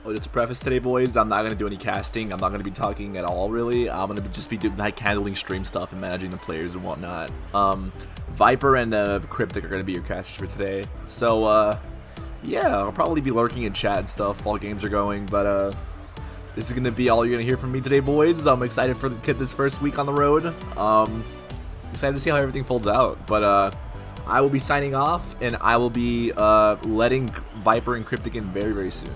Well, just to preface today, boys, I'm not going to do any casting. I'm not going to be talking at all, really. I'm going to just be doing, like, handling stream stuff and managing the players and whatnot. Viper and Cryptic are going to be your casters for today. So, yeah, I'll probably be lurking in chat and stuff while games are going, but, this is going to be all you're going to hear from me today, boys. I'm excited for this first week on the road. Excited to see how everything folds out, but, I will be signing off, and I will be, letting Viper and Cryptic in very, very soon.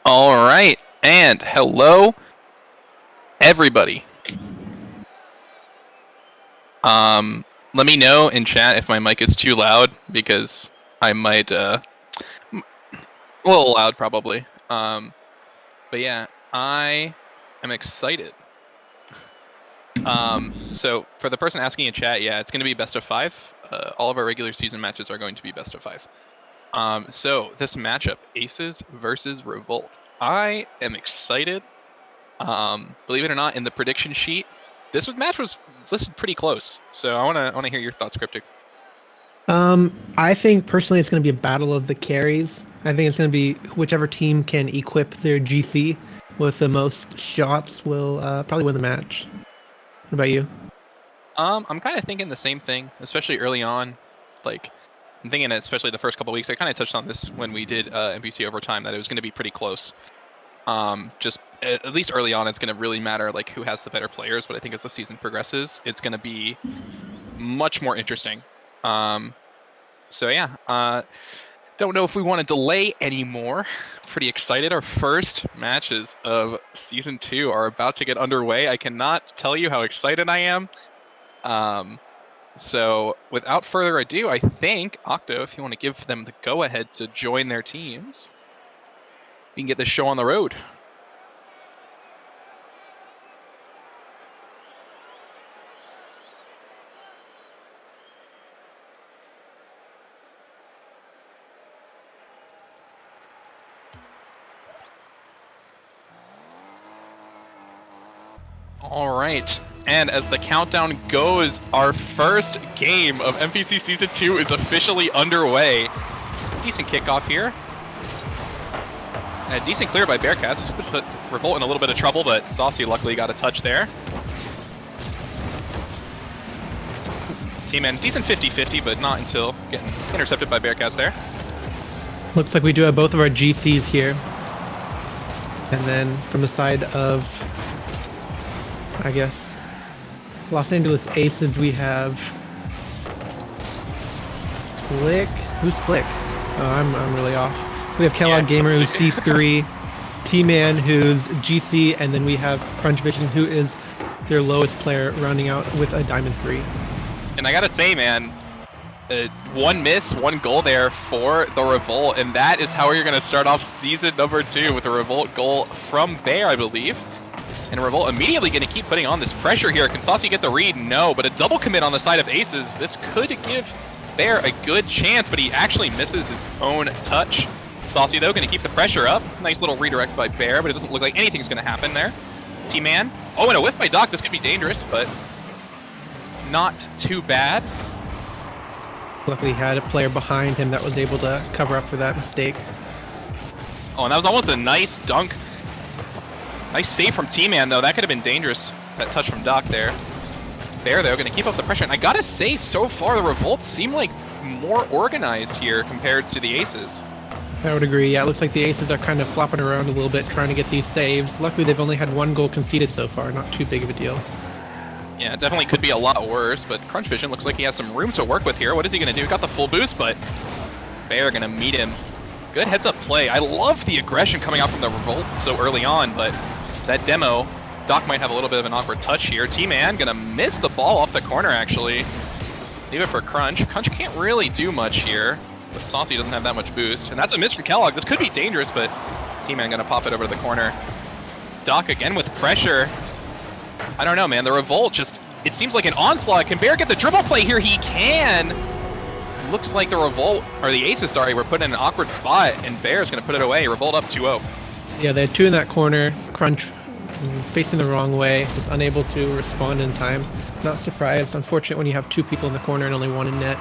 All right, and hello, everybody. Let me know in chat if my mic is too loud, because I might, a little loud probably. But yeah, I am excited. So for the person asking in chat, yeah, it's going to be best of 5. All of our regular season matches are going to be best of 5. So this matchup, Aces versus Revolt. I am excited. Believe it or not, in the prediction sheet, match was listed pretty close. So I wanna hear your thoughts, Cryptic. I think personally it's going to be a battle of the carries. I think it's going to be whichever team can equip their GC with the most shots will probably win the match. What about you? I'm kind of thinking the same thing, especially early on. Like, I'm thinking, especially the first couple weeks. I kind of touched on this when we did NPC Overtime, that it was going to be pretty close. Just at least early on, it's going to really matter like who has the better players. But I think as the season progresses, it's going to be much more interesting. So yeah, don't know if we want to delay anymore. Pretty excited. Our first matches of Season 2 are about to get underway. I cannot tell you how excited I am. So without further ado, I think, Octo, if you want to give them the go-ahead to join their teams, we can get this show on the road. All right, and as the countdown goes, our first game of NPC Season 2 is officially underway. Decent kickoff here. A decent clear by Bearcats. This could put Revolt in a little bit of trouble, but Saucy luckily got a touch there. T-Man, decent 50-50, but not until getting intercepted by Bearcats there. Looks like we do have both of our GCs here. And then from the side of, I guess, Los Angeles Aces, we have Slick. Who's Slick? Oh, I'm really off. We have Kellogg Gamer, who's C3, T-Man, who's GC, and then we have Crunch Vision, who is their lowest player, rounding out with a Diamond 3. And I gotta say, man, one miss, one goal there for the Revolt, and that is how you're gonna start off season number 2 with a Revolt goal from Bear, I believe. And Revolt immediately gonna keep putting on this pressure here. Can Saucy get the read? No, but a double commit on the side of Aces. This could give Bear a good chance, but he actually misses his own touch. Saucy, though, gonna keep the pressure up. Nice little redirect by Bear, but it doesn't look like anything's gonna happen there. T-Man. Oh, and a whiff by Doc. This could be dangerous, but not too bad. Luckily, he had a player behind him that was able to cover up for that mistake. Oh, and that was almost a nice dunk. Nice save from T-Man, though. That could have been dangerous. That touch from Doc there. Bear, though, going to keep up the pressure. And I gotta say, so far, the Revolts seem like more organized here compared to the Aces. I would agree. Yeah, it looks like the Aces are kind of flopping around a little bit, trying to get these saves. Luckily, they've only had one goal conceded so far. Not too big of a deal. Yeah, it definitely could be a lot worse, but Crunch Vision looks like he has some room to work with here. What is he going to do? Got the full boost, but Bear going to meet him. Good heads-up play. I love the aggression coming out from the Revolt so early on, but that demo, Doc might have a little bit of an awkward touch here. T-Man going to miss the ball off the corner, actually. Leave it for Crunch. Crunch can't really do much here, but Saucy doesn't have that much boost. And that's a miss from Kellogg. This could be dangerous, but T-Man going to pop it over to the corner. Doc again with pressure. I don't know, man. The Revolt just, it seems like an onslaught. Can Bear get the dribble play here? He can. Looks like the Revolt, or the Aces, sorry, were put in an awkward spot, and Bear's going to put it away. Revolt up 2-0. Yeah, they had two in that corner. Crunch facing the wrong way, was unable to respond in time. Not surprised. Unfortunate when you have two people in the corner and only one in net.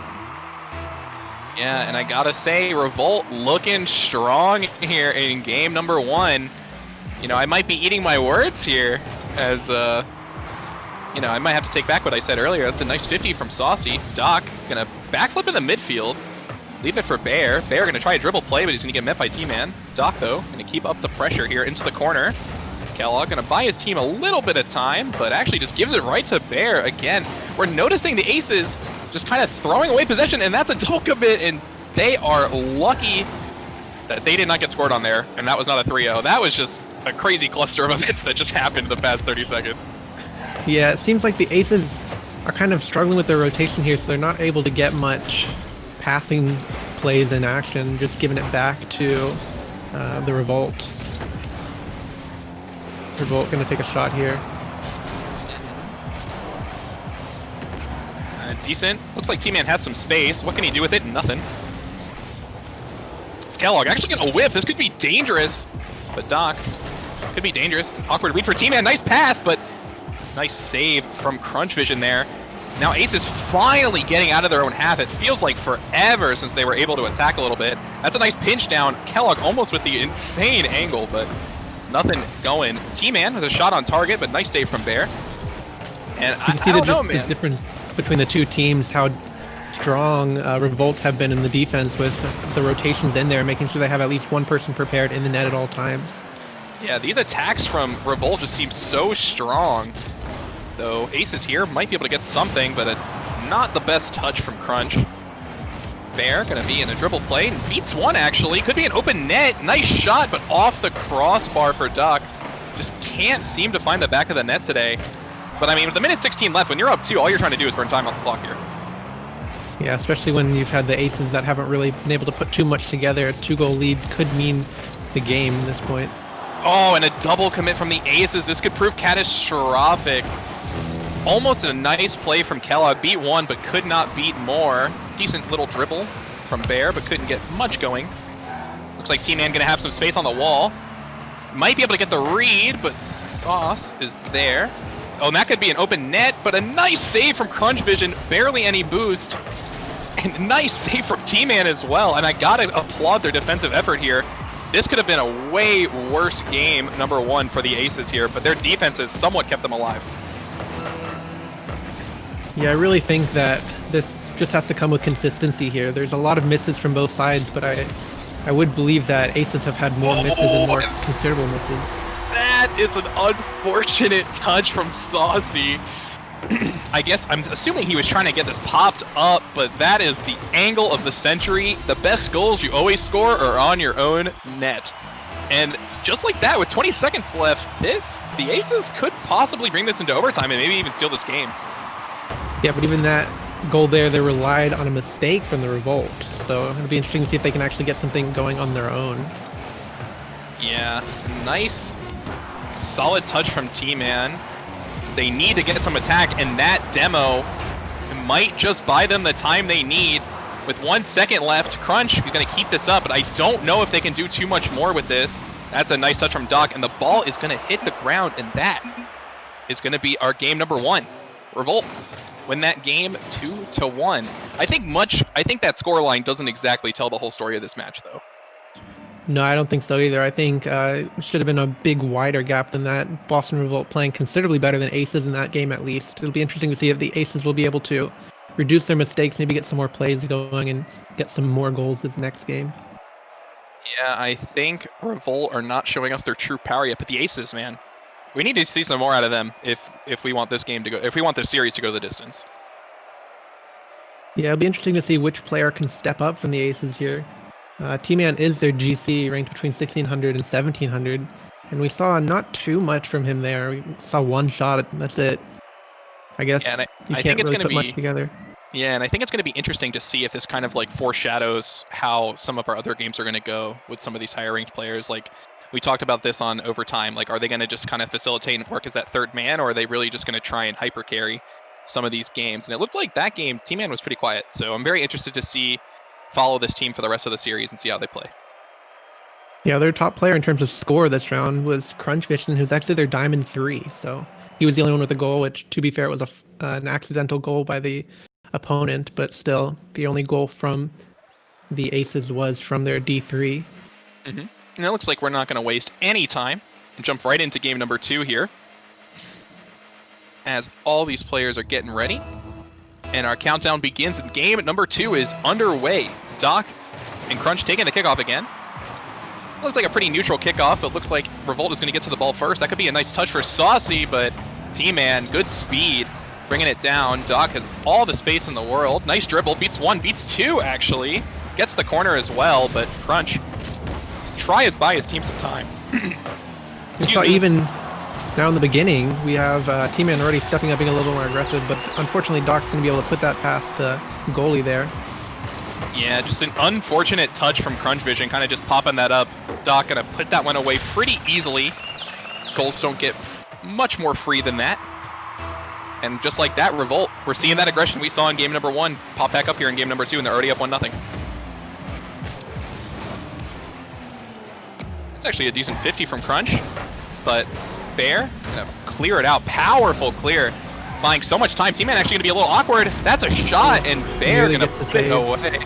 Yeah, and I gotta say, Revolt looking strong here in game number 1. You know, I might be eating my words here, as, you know, I might have to take back what I said earlier. That's a nice 50 from Saucy. Doc gonna backflip in the midfield. Leave it for Bear. Bear gonna try a dribble play, but he's gonna get met by T-Man. Doc, though, gonna keep up the pressure here into the corner. Kellogg gonna buy his team a little bit of time, but actually just gives it right to Bear again. We're noticing the Aces just kind of throwing away possession, and that's a double commit, and they are lucky that they did not get scored on there, and that was not a 3-0. That was just a crazy cluster of events that just happened in the past 30 seconds. Yeah, it seems like the Aces are kind of struggling with their rotation here, so they're not able to get much passing plays in action, just giving it back to the Revolt. Revolt going to take a shot here. Decent. Looks like T-Man has some space. What can he do with it? Nothing. It's Kellogg actually gonna whip. This could be dangerous. But Doc, could be dangerous. Awkward read for T-Man. Nice pass, but nice save from Crunch Vision there. Now Ace is finally getting out of their own half. It feels like forever since they were able to attack a little bit. That's a nice pinch down. Kellogg almost with the insane angle, but nothing going. T-Man with a shot on target, but nice save from Bear. And I don't know, man. The difference between the two teams, how strong Revolt have been in the defense with the rotations in there, making sure they have at least one person prepared in the net at all times. Yeah, these attacks from Revolt just seem so strong. Though Ace is here, might be able to get something, but not the best touch from Crunch. Bear gonna be in a dribble play, and beats one actually. Could be an open net, nice shot, but off the crossbar for Duck. Just can't seem to find the back of the net today. But I mean, with the minute 16 left, when you're up 2, all you're trying to do is burn time off the clock here. Yeah, especially when you've had the aces that haven't really been able to put too much together. A 2-goal lead could mean the game at this point. Oh, and a double commit from the aces. This could prove catastrophic. Almost a nice play from Kellogg. Beat one, but could not beat more. Decent little dribble from Bear, but couldn't get much going. Looks like T-Man gonna have some space on the wall. Might be able to get the read, but Sauce is there. Oh, and that could be an open net, but a nice save from Crunch Vision. Barely any boost. And nice save from T-Man as well. And I gotta applaud their defensive effort here. This could have been a way worse game, number 1, for the Aces here, but their defense has somewhat kept them alive. Yeah, I really think that this just has to come with consistency here. There's a lot of misses from both sides, but I would believe that Aces have had more misses and more considerable misses. That is an unfortunate touch from Saucy. I guess I'm assuming he was trying to get this popped up, but that is the angle of the century. The best goals you always score are on your own net. And just like that, with 20 seconds left, the Aces could possibly bring this into overtime and maybe even steal this game. Yeah, but even that goal there, they relied on a mistake from the Revolt. So it'll be interesting to see if they can actually get something going on their own. Yeah, nice, solid touch from T-Man. They need to get some attack, and that demo might just buy them the time they need. With 1 second left, Crunch is going to keep this up, but I don't know if they can do too much more with this. That's a nice touch from Doc, and the ball is going to hit the ground, and that is going to be our game number 1. Revolt win that game 2-1. I think that scoreline doesn't exactly tell the whole story of this match, though. No, I don't think so either. I think it should have been a big wider gap than that. Boston Revolt playing considerably better than Aces in that game, at least. It'll be interesting to see if the Aces will be able to reduce their mistakes, maybe get some more plays going, and get some more goals this next game. Yeah, I think Revolt are not showing us their true power yet, but the Aces, man, we need to see some more out of them if we want this game to go, if we want this series to go the distance. Yeah, it'll be interesting to see which player can step up from the Aces here. T-Man is their GC, ranked between 1600 and 1700, and we saw not too much from him there. We saw one shot, that's it. I guess you can't really put much together. Yeah, and I think it's going to be interesting to see if this kind of like foreshadows how some of our other games are going to go with some of these higher ranked players. Like, we talked about this on Overtime. Like, are they going to just kind of facilitate and work as that third man, or are they really just going to try and hyper carry some of these games? And it looked like that game, T-Man was pretty quiet. So I'm very interested to follow this team for the rest of the series and see how they play. Yeah, their top player in terms of score this round was Crunch Vision, who's actually their Diamond 3. So he was the only one with a goal, which, to be fair, was an accidental goal by the opponent, but still, the only goal from the Aces was from their D3. Mm-hmm. And it looks like we're not going to waste any time and jump right into game number 2 here, as all these players are getting ready. And our countdown begins, and game number 2 is underway. Doc and Crunch taking the kickoff again. Looks like a pretty neutral kickoff, but looks like Revolt is going to get to the ball first. That could be a nice touch for Saucy, but T-Man, good speed, bringing it down. Doc has all the space in the world. Nice dribble, beats 1, beats 2, actually. Gets the corner as well, but Crunch tries buy his team some time. We saw even now in the beginning, we have T-Man already stepping up, being a little more aggressive, but unfortunately Doc's going to be able to put that past the goalie there. Yeah, just an unfortunate touch from Crunch Vision, kind of just popping that up. Doc going to put that one away pretty easily. Goals don't get much more free than that. And just like that, Revolt, we're seeing that aggression we saw in game number 1 pop back up here in game number 2, and they're already up 1-0. It's actually a decent 50 from Crunch, but Bear gonna clear it out. Powerful clear, buying so much time. T-Man actually gonna be a little awkward. That's a shot, and Bear gonna put it away.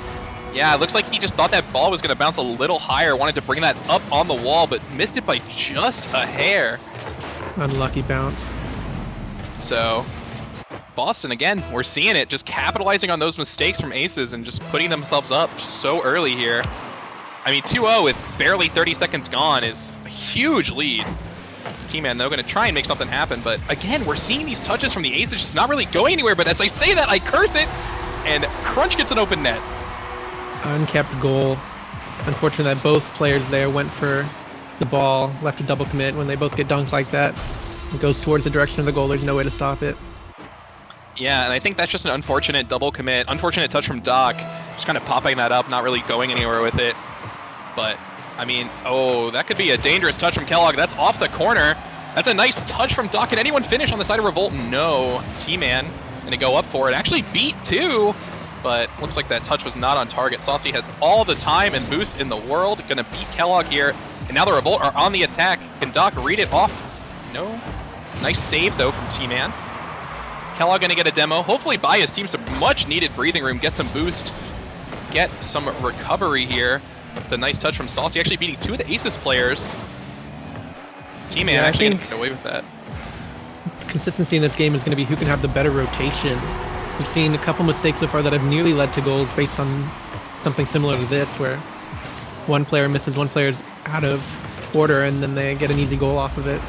Yeah, it looks like he just thought that ball was gonna bounce a little higher, wanted to bring that up on the wall, but missed it by just a hair. Unlucky bounce. So, Boston, again, we're seeing it, just capitalizing on those mistakes from Aces and just putting themselves up so early here. I mean, 2-0 with barely 30 seconds gone is a huge lead. T-Man, though, going to try and make something happen, but again, we're seeing these touches from the Aces just not really going anywhere, but as I say that, I curse it, and Crunch gets an open net. Unkept goal. Unfortunate that both players there went for the ball, left a double commit. When they both get dunked like that, it goes towards the direction of the goal. There's no way to stop it. Yeah, and I think that's just an unfortunate double commit. Unfortunate touch from Doc. Just kind of popping that up, not really going anywhere with it. But, I mean, oh, that could be a dangerous touch from Kellogg. That's off the corner. That's a nice touch from Doc. Can anyone finish on the side of Revolt? No. T-Man going to go up for it. Actually beat too, but looks like that touch was not on target. Saucy has all the time and boost in the world. Going to beat Kellogg here. And now the Revolt are on the attack. Can Doc read it off? No. Nice save, though, from T-Man. Kellogg going to get a demo. Hopefully buy his team some much-needed breathing room. Get some boost. Get some recovery here. It's a nice touch from Saucy. Actually beating two of the Aces players. T-Man actually going to get away with that. Consistency in this game is going to be who can have the better rotation. We've seen a couple mistakes so far that have nearly led to goals based on something similar to this, where one player misses, one player's out of order, and then they get an easy goal off of it.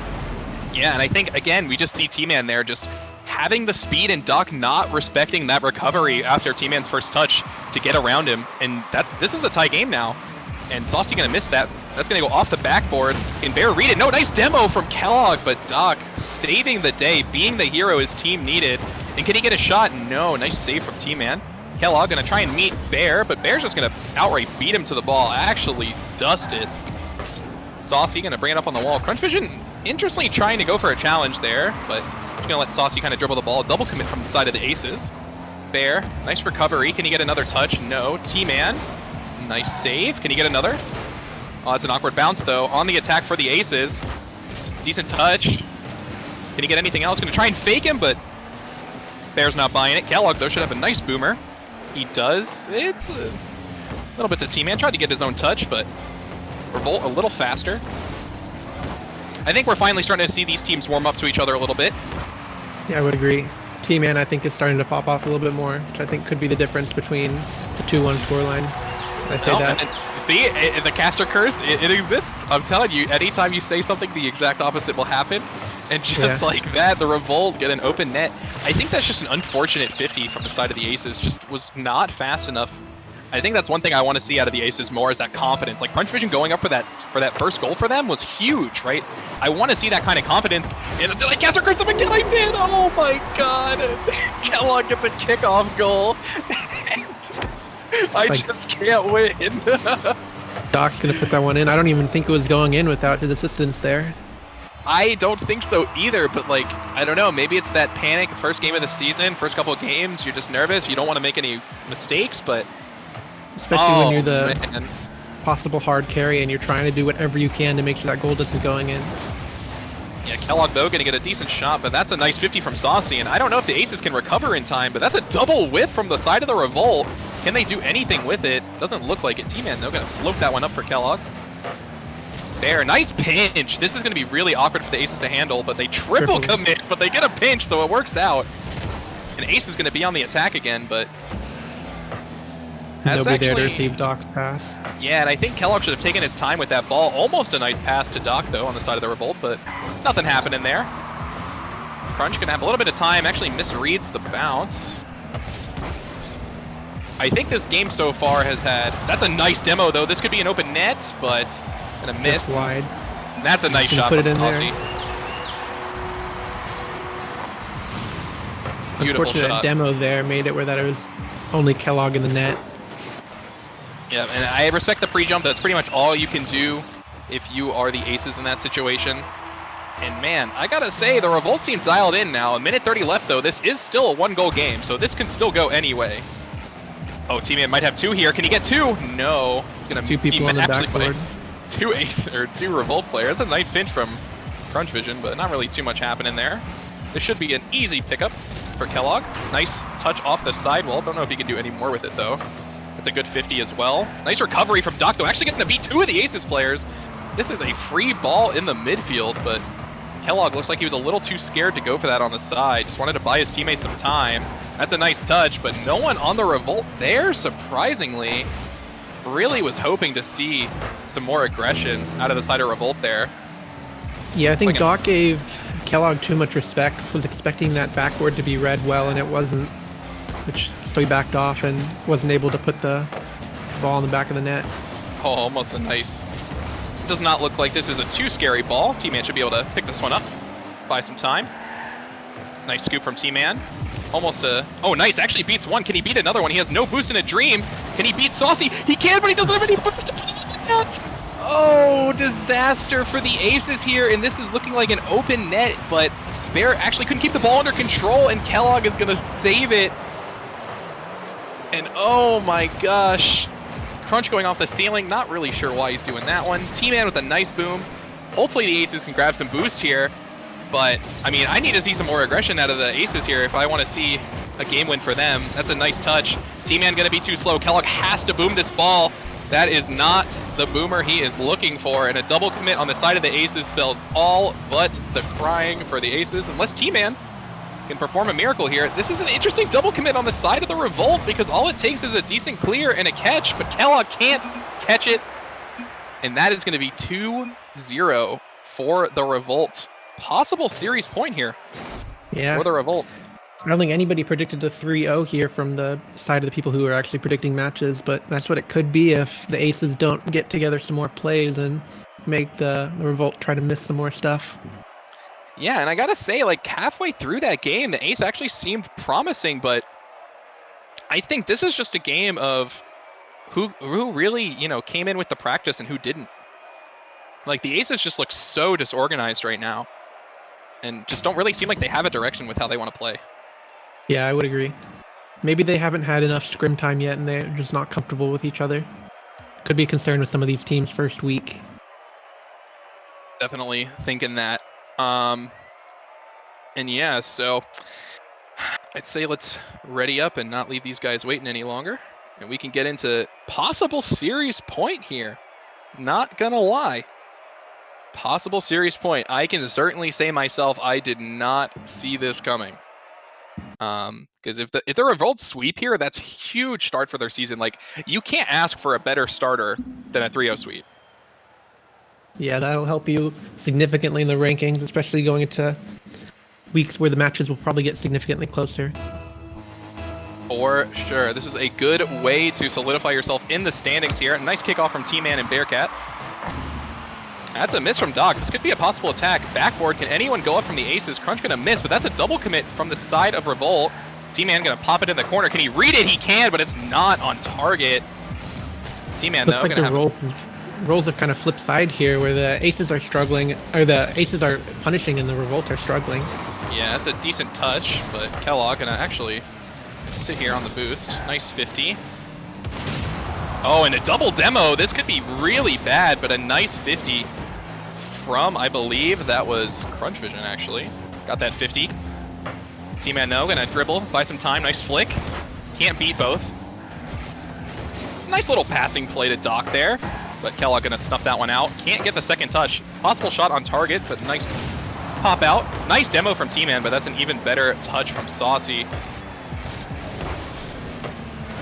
Yeah, and I think, again, we just see T-Man there just having the speed and Doc not respecting that recovery after T-Man's first touch to get around him. And this is a tie game now. And Saucy going to miss that. That's going to go off the backboard. Can Bear read it? No, nice demo from Kellogg, but Doc saving the day, being the hero his team needed. And can he get a shot? No, nice save from T-Man. Kellogg going to try and meet Bear, but Bear's just going to outright beat him to the ball. Actually dust it. Saucy going to bring it up on the wall. Crunch Vision, interestingly trying to go for a challenge there, but just going to let Saucy kind of dribble the ball. Double commit from the side of the Aces. Bear, nice recovery. Can he get another touch? No. T-Man, nice save. Can he get another? Oh, it's an awkward bounce, though. On the attack for the Aces. Decent touch. Can he get anything else? Going to try and fake him, but Bear's not buying it. Kellogg, though, should have a nice boomer. He does. It's a little bit to T-Man. Tried to get his own touch, but Revolt a little faster. I think we're finally starting to see these teams warm up to each other a little bit. Yeah, I would agree. T-Man, I think, is starting to pop off a little bit more, which I think could be the difference between the 2-1 scoreline. I say that. See, the caster curse, it exists. I'm telling you, anytime you say something, the exact opposite will happen. And just like that, the Revolt get an open net. I think that's just an unfortunate 50 from the side of the Aces. Just was not fast enough. I think that's one thing I want to see out of the Aces more is that confidence. Like Crunch Vision going up for that first goal for them was huge, right? I want to see that kind of confidence. And did I caster curse them again? I did. Oh my god! Kellogg gets a kickoff goal. I just can't win. Doc's gonna put that one in. I don't even think it was going in without his assistance there. I don't think so either, but like, I don't know, maybe it's that panic first game of the season, first couple of games, you're just nervous, you don't want to make any mistakes, but especially when you're the possible hard carry and you're trying to do whatever you can to make sure that goal isn't going in. Yeah, Kellogg, though, going to get a decent shot, but that's a nice 50 from Saucy, and I don't know if the Aces can recover in time, but that's a double whiff from the side of the Revolt. Can they do anything with it? Doesn't look like it. T-Man, though, going to float that one up for Kellogg. There, nice pinch. This is going to be really awkward for the Aces to handle, but they triple commit, but they get a pinch, so it works out. And Ace is going to be on the attack again, but that's nobody there to receive Doc's pass. Yeah, and I think Kellogg should have taken his time with that ball. Almost a nice pass to Doc, though, on the side of the Revolt, but nothing happened in there. Crunch going to have a little bit of time, actually misreads the bounce. I think this game so far has had... That's a nice demo, though. This could be an open net, but going to miss. Just wide. And that's a nice shot from Saucy. Unfortunate demo there made it where that it was only Kellogg in the net. Yeah, and I respect the pre-jump. That's pretty much all you can do if you are the Aces in that situation. And man, I gotta say, the Revolt seems dialed in now. 1:30 left, though. This is still a one-goal game, so this can still go anyway. Oh, T-Man might have two here. Can he get two? No. He's gonna two people on the backboard. two Revolt players. That's a nice pinch from Crunch Vision, but not really too much happening there. This should be an easy pickup for Kellogg. Nice touch off the sidewall. Don't know if he can do any more with it, though. That's a good 50 as well. Nice recovery from Doc, though. Actually getting to beat two of the Aces players. This is a free ball in the midfield, but Kellogg looks like he was a little too scared to go for that on the side. Just wanted to buy his teammates some time. That's a nice touch, but no one on the Revolt there, surprisingly. Really was hoping to see some more aggression out of the side of Revolt there. Yeah, I think Doc gave Kellogg too much respect. Was expecting that backboard to be read well, and it wasn't. So he backed off and wasn't able to put the ball in the back of the net. Oh, almost a nice. Does not look like this is a too scary ball. T-Man should be able to pick this one up. Buy some time. Nice scoop from T-Man. Almost a... Oh, nice. Actually beats one. Can he beat another one? He has no boost in a dream. Can he beat Saucy? He can, but he doesn't have any boost to put it in the net. Oh, disaster for the Aces here. And this is looking like an open net, but Bear actually couldn't keep the ball under control, and Kellogg is going to save it. And oh my gosh. Crunch going off the ceiling. Not really sure why he's doing that one. T-Man with a nice boom. Hopefully the Aces can grab some boost here. But, I mean, I need to see some more aggression out of the Aces here if I want to see a game win for them. That's a nice touch. T-Man going to be too slow. Kellogg has to boom this ball. That is not the boomer he is looking for. And a double commit on the side of the Aces spells all but the crying for the Aces. Unless T-Man can perform a miracle here. This is an interesting double commit on the side of the Revolt because all it takes is a decent clear and a catch. But Kellogg can't catch it. And that is going to be 2-0 for the Revolt. Possible series point here for the Revolt. I don't think anybody predicted a 3-0 here from the side of the people who are actually predicting matches, but that's what it could be if the Aces don't get together some more plays and make the Revolt try to miss some more stuff. Yeah, and I gotta say, like, halfway through that game, the Ace actually seemed promising, but I think this is just a game of who really, you know, came in with the practice and who didn't. Like, the Aces just look so disorganized right now. And just don't really seem like they have a direction with how they want to play. Yeah, I would agree. Maybe they haven't had enough scrim time yet and they're just not comfortable with each other. Could be a concern with some of these teams first week. Definitely thinking that. And yeah, so I'd say let's ready up and not leave these guys waiting any longer. And we can get into possible series point here. Not gonna lie. Possible series point. I can certainly say myself I did not see this coming. Because if the Revolt sweep here, that's a huge start for their season. Like, you can't ask for a better starter than a 3-0 sweep. Yeah, that'll help you significantly in the rankings, especially going into weeks where the matches will probably get significantly closer. For sure. This is a good way to solidify yourself in the standings here. Nice kickoff from T-Man and Bearcat. That's a miss from Doc. This could be a possible attack. Backboard. Can anyone go up from the Aces? Crunch going to miss, but that's a double commit from the side of Revolt. T-Man going to pop it in the corner. Can he read it? He can, but it's not on target. T-Man, though, going to have... Roles have kind of flipped side here, where the Aces are struggling, or the Aces are punishing and the Revolt are struggling. Yeah, that's a decent touch, but Kellogg going to actually sit here on the boost. Nice 50. Oh, and a double demo. This could be really bad, but a nice 50 from, I believe, that was Crunch Vision, actually. Got that 50. T-Man, no, gonna dribble, buy some time. Nice flick. Can't beat both. Nice little passing play to Doc there, but Kellogg gonna snuff that one out. Can't get the second touch. Possible shot on target, but nice pop out. Nice demo from T-Man, but that's an even better touch from Saucy.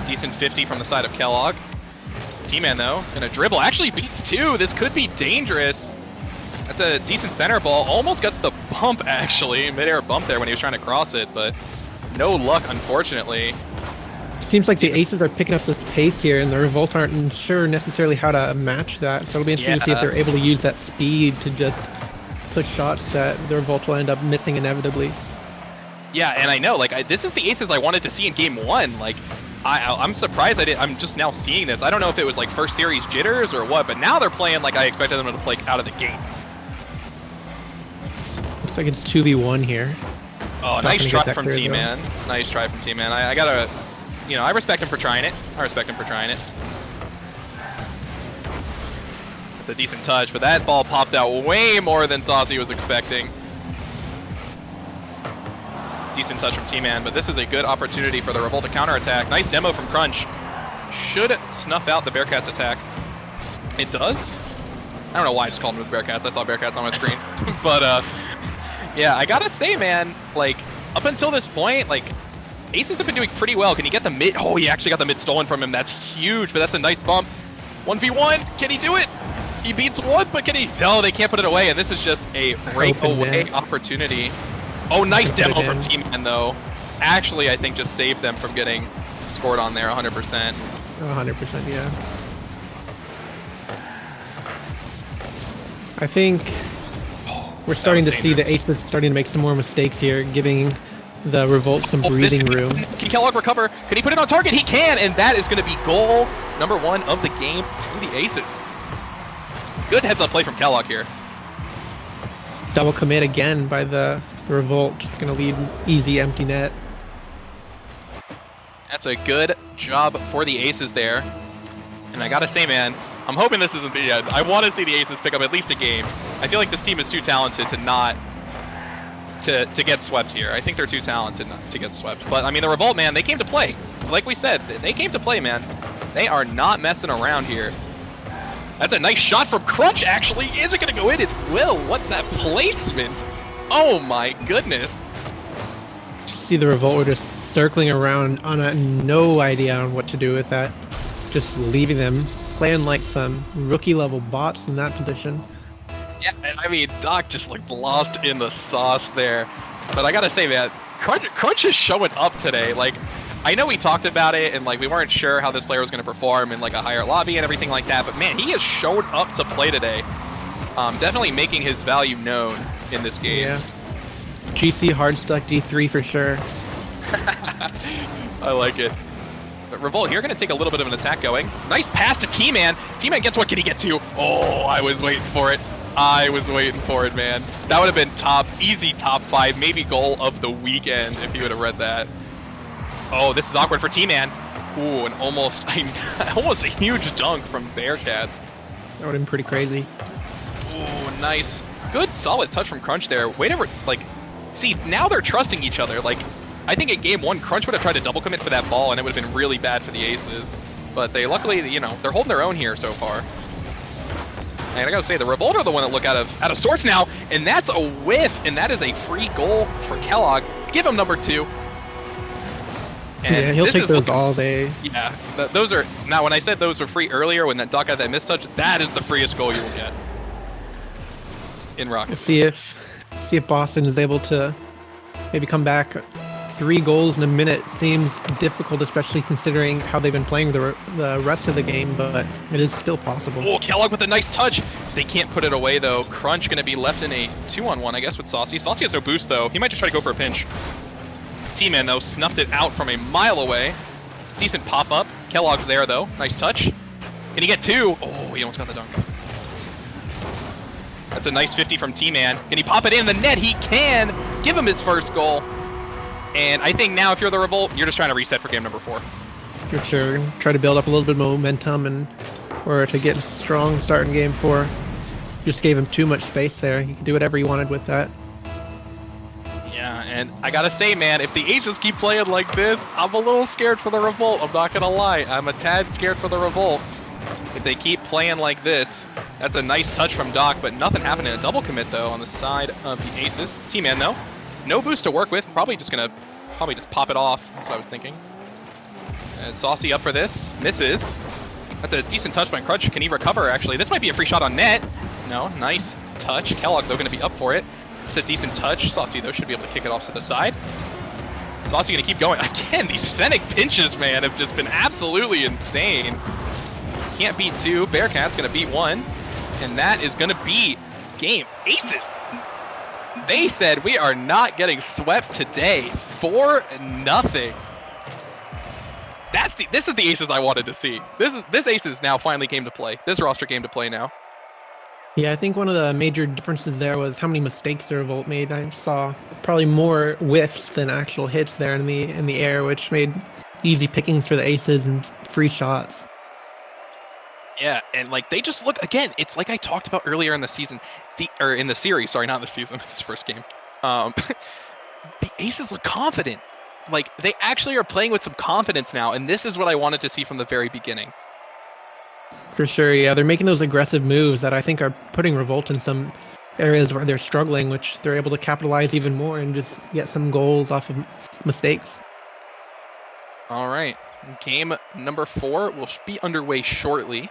Decent 50 from the side of Kellogg. T-Man, though, gonna dribble. Actually beats two. This could be dangerous. That's a decent center ball. Almost gets the bump, actually. Mid-air bump there when he was trying to cross it, but no luck, unfortunately. Seems like the Aces are picking up this pace here, and the Revolt aren't sure necessarily how to match that. So it'll be interesting to see if they're able to use that speed to just push shots that the Revolt will end up missing inevitably. Yeah, and I know, like, this is the Aces I wanted to see in Game 1. Like, I'm surprised I'm just now seeing this. I don't know if it was like first series jitters or what, but now they're playing like I expected them to play out of the gate. Looks like it's 2v1 here. Oh, nice try from T-Man. Nice try from T-Man. I gotta, you know, I respect him for trying it. That's That's a decent touch, but that ball popped out way more than Saucy was expecting. Decent touch from T-Man, but this is a good opportunity for the Revolt to counterattack. Nice demo from Crunch. Should snuff out the Bearcats attack. It does? I don't know why I just called him the Bearcats. I saw Bearcats on my screen. But, yeah, I gotta say, man, like, up until this point, like, Aces have been doing pretty well. Can he get the mid? Oh, he actually got the mid stolen from him. That's huge, but that's a nice bump. 1v1, can he do it? He beats one, but can he? No, they can't put it away, and this is just a breakaway opportunity. Oh, nice demo from T-Man, though. Actually, I think just saved them from getting scored on there 100%. 100%, yeah. I think we're starting to see the Aces starting to make some more mistakes here, giving the Revolt some breathing room. Can Kellogg recover? Can he put it on target? He can, and that is going to be goal #1 of the game to the Aces. Good heads-up play from Kellogg here. Double commit again by the Revolt. Going to lead easy empty net. That's a good job for the Aces there. And I got to say, man, I'm hoping this isn't the end. I want to see the Aces pick up at least a game. I feel like this team is too talented to not to get swept here. I think they're too talented not to get swept. But I mean, the Revolt, man, they came to play. Like we said, they came to play, man. They are not messing around here. That's a nice shot from Crunch, actually. Is it going to go in? It will. What that placement? Oh my goodness. See the Revolt were just circling around on no idea on what to do with that. Just leaving them playing like some rookie level bots in that position. Yeah, and I mean, Doc just like lost in the sauce there. But I gotta say, man, Crunch is showing up today. Like, I know we talked about it, and like we weren't sure how this player was going to perform in like a higher lobby and everything like that. But man, he has shown up to play today. Definitely making his value known in this game. Yeah. GC hard stuck D3 for sure. I like it. But Revolt here going to take a little bit of an attack going. Nice pass to T-Man. T-Man gets what can he get to? Oh, I was waiting for it. I was waiting for it, man. That would have been easy top 5, maybe goal of the weekend if you would have read that. Oh, this is awkward for T-Man. Ooh, and almost a huge dunk from Bearcats. That would have been pretty crazy. Ooh, nice. Good, solid touch from Crunch there. Way to, like, see, now they're trusting each other. Like, I think at game 1, Crunch would have tried to double commit for that ball, and it would have been really bad for the Aces. But they luckily, you know, they're holding their own here so far. And I gotta say, the Revolt are the one that look out of sorts now, and that's a whiff, and that is a free goal for Kellogg. Give him #2. And yeah, he'll take those all day. Yeah, those are, now when I said those were free earlier, when that Doc got that mistouch, that is the freest goal you will get in Rocket. We'll see if Boston is able to maybe come back. 3 goals in a minute seems difficult, especially considering how they've been playing the rest of the game, but it is still possible. Oh, Kellogg with a nice touch. They can't put it away, though. Crunch going to be left in a 2-on-1, I guess, with Saucy. Saucy has no boost, though. He might just try to go for a pinch. T-Man, though, snuffed it out from a mile away. Decent pop-up. Kellogg's there, though. Nice touch. Can he get 2? Oh, he almost got the dunk. That's a nice 50 from T-Man. Can he pop it in the net? He can! Give him his first goal. And I think now, if you're the Revolt, you're just trying to reset for game #4. For sure. Try to build up a little bit of momentum and or to get a strong start in game 4. Just gave him too much space there. He could do whatever he wanted with that. Yeah, and I gotta say, man, if the Aces keep playing like this, I'm a little scared for the Revolt. I'm not gonna lie. I'm a tad scared for the Revolt. If they keep playing like this, that's a nice touch from Doc, but nothing happened in a double commit, though, on the side of the Aces. T-Man, though. No boost to work with. Probably just pop it off. That's what I was thinking. And Saucy up for this. Misses. That's a decent touch by Crunch. Can he recover, actually? This might be a free shot on net. No, nice touch. Kellogg, though, going to be up for it. It's a decent touch. Saucy, though, should be able to kick it off to the side. Saucy going to keep going. Again, these Fennec pinches, man, have just been absolutely insane. Can't beat 2. Bearcats going to beat 1. And that is going to be game. Aces. They said we are not getting swept today. 4-0. This is the Aces I wanted to see. This Aces now finally came to play. This roster came to play now. Yeah, I think one of the major differences there was how many mistakes the Revolt made. I saw probably more whiffs than actual hits there in the air, which made easy pickings for the Aces and free shots. Yeah, and like they just look again. It's like I talked about earlier in the season, or in the series. Sorry, not in the season. It's the first game. The Aces look confident. Like they actually are playing with some confidence now, and this is what I wanted to see from the very beginning. For sure, yeah. They're making those aggressive moves that I think are putting Revolt in some areas where they're struggling, which they're able to capitalize even more and just get some goals off of mistakes. All right, game number 4 will be underway shortly.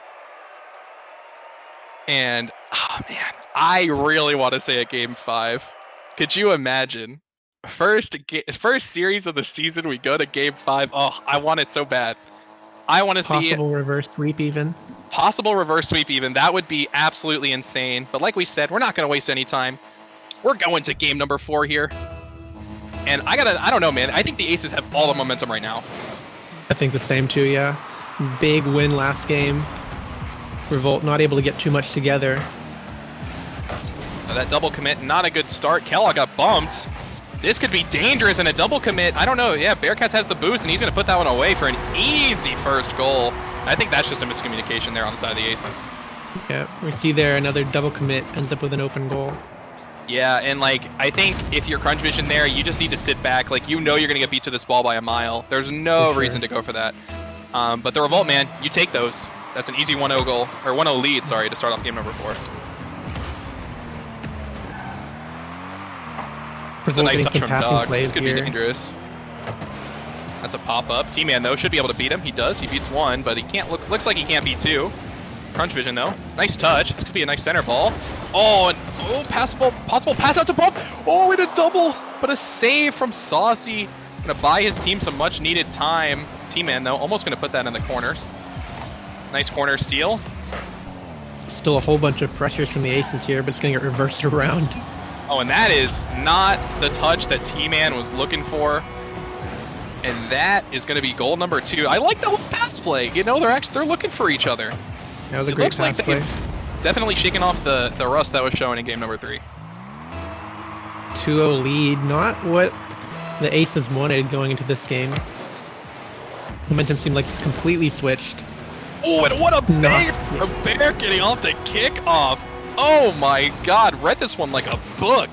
And, oh man, I really want to say a game 5. Could you imagine? First series of the season, we go to game 5. Oh, I want it so bad. I want to see Possible reverse sweep even. possible reverse sweep even. That would be absolutely insane. But like we said, we're not going to waste any time. We're going to game number 4 here. And I don't know, man. I think the Aces have all the momentum right now. I think the same too, yeah. Big win last game. Revolt not able to get too much together. Now that double commit, not a good start. Kellogg got bumped. This could be dangerous in a double commit. I don't know. Yeah, Bearcats has the boost, and he's going to put that one away for an easy first goal. I think that's just a miscommunication there on the side of the Aces. Yeah, we see there another double commit ends up with an open goal. Yeah, and like I think if you're crunch vision there, you just need to sit back. Like you know you're going to get beat to this ball by a mile. There's no reason to go for that. But the Revolt, man, you take those. That's an easy 1-0 goal, or 1-0 lead, sorry, to start off game number 4. That's a nice touch from Dog. This could be dangerous. That's a pop-up. T-Man, though, should be able to beat him. He does. He beats 1, but he can't looks like he can't beat 2. Crunch vision, though. Nice touch. This could be a nice center ball. Oh, and possible pass out to Bump. Oh, and a double, but a save from Saucy. Gonna buy his team some much-needed time. T-Man, though, almost gonna put that in the corners. Nice corner steal. Still a whole bunch of pressures from the Aces here, but it's going to get reversed around. Oh, and that is not the touch that T-Man was looking for. And that is going to be goal number 2. I like the pass play. You know, they're looking for each other. That was a great pass play. Definitely shaking off the rust that was shown in game number 3. 2-0 lead. Not what the Aces wanted going into this game. Momentum seemed like it's completely switched. Oh, and what a banger from Bear getting off the kickoff. Oh my god, read this one like a book.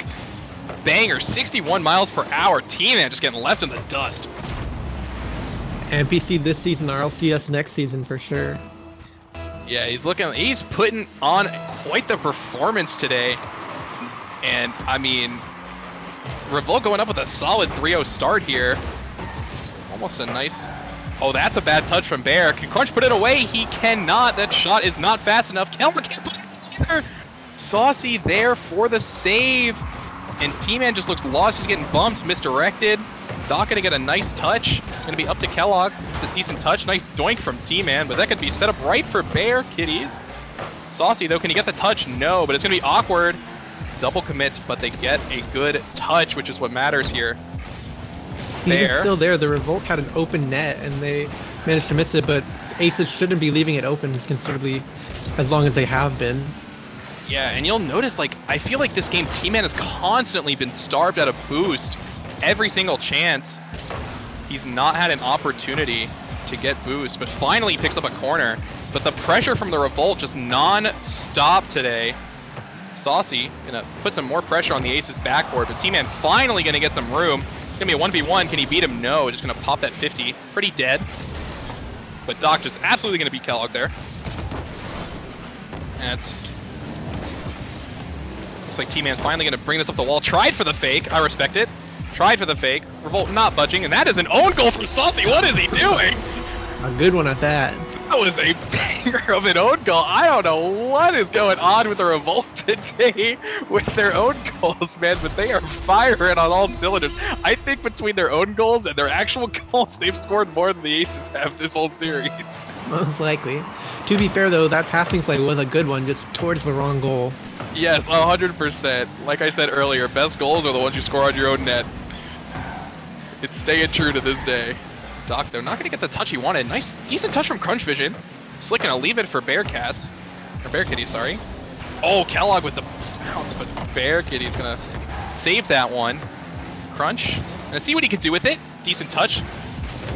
Banger, 61 miles per hour. T-Man just getting left in the dust. NPC this season, RLCS next season for sure. Yeah, he's putting on quite the performance today. And, I mean, Revolt going up with a solid 3-0 start here. Almost a nice... Oh, that's a bad touch from Bear. Can Crunch put it away? He cannot. That shot is not fast enough. Kelvin can't put it either. Saucy there for the save. And T-Man just looks lost. He's getting bumped, misdirected. Doc gonna get a nice touch. Gonna be up to Kellogg. It's a decent touch. Nice doink from T-Man, but that could be set up right for Bear Kitties. Saucy, though, can he get the touch? No, but it's gonna be awkward. Double commits, but they get a good touch, which is what matters here. Even still there, the Revolt had an open net, and they managed to miss it, but Aces shouldn't be leaving it open considerably as long as they have been. Yeah, and you'll notice, like, I feel like this game, T-Man has constantly been starved at a boost. Every single chance, he's not had an opportunity to get boost, but finally he picks up a corner. But the pressure from the Revolt just non-stop today. Saucy gonna put some more pressure on the Aces backboard, but T-Man finally gonna get some room. It's gonna be a 1v1. Can he beat him? No. Just gonna pop that 50. Pretty dead. But Doc just absolutely gonna beat Kellogg there. And it's... Looks like T-Man finally gonna bring this up the wall. Tried for the fake. I respect it. Tried for the fake. Revolt not budging. And that is an own goal from Saucy. What is he doing? A good one at that. That was a banger of an own goal. I don't know what is going on with the Revolt today with their own goals, man, but they are firing on all cylinders. I think between their own goals and their actual goals, they've scored more than the Aces have this whole series. Most likely. To be fair, though, that passing play was a good one, just towards the wrong goal. Yes, 100%. Like I said earlier, best goals are the ones you score on your own net. It's staying true to this day. Doc, though, not going to get the touch he wanted. Nice, decent touch from Crunch Vision. Slick gonna leave it for Bearcats. Or Bear Kitty, sorry. Oh, Kellogg with the bounce, but Bear Kitty's gonna save that one. Crunch. Gonna see what he can do with it. Decent touch.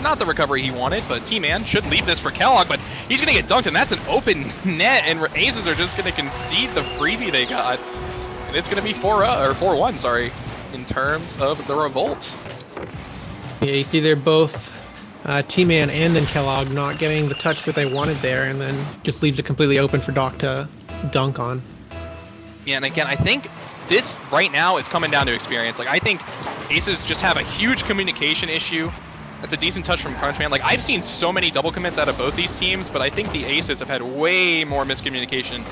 not the recovery he wanted, but T-Man should leave this for Kellogg, but he's going to get dunked, and that's an open net, and Aces are just going to concede the freebie they got. And it's going to be 4-1, sorry, in terms of the Revolt. Yeah, you see they're both T-Man and then Kellogg not getting the touch that they wanted there, and then just leaves it completely open for Doc to dunk on. Yeah, and again, I think this, right now, it's coming down to experience. Like, I think Aces just have a huge communication issue. That's a decent touch from Crunchman. Like, I've seen so many double commits out of both these teams, but I think the Aces have had way more miscommunication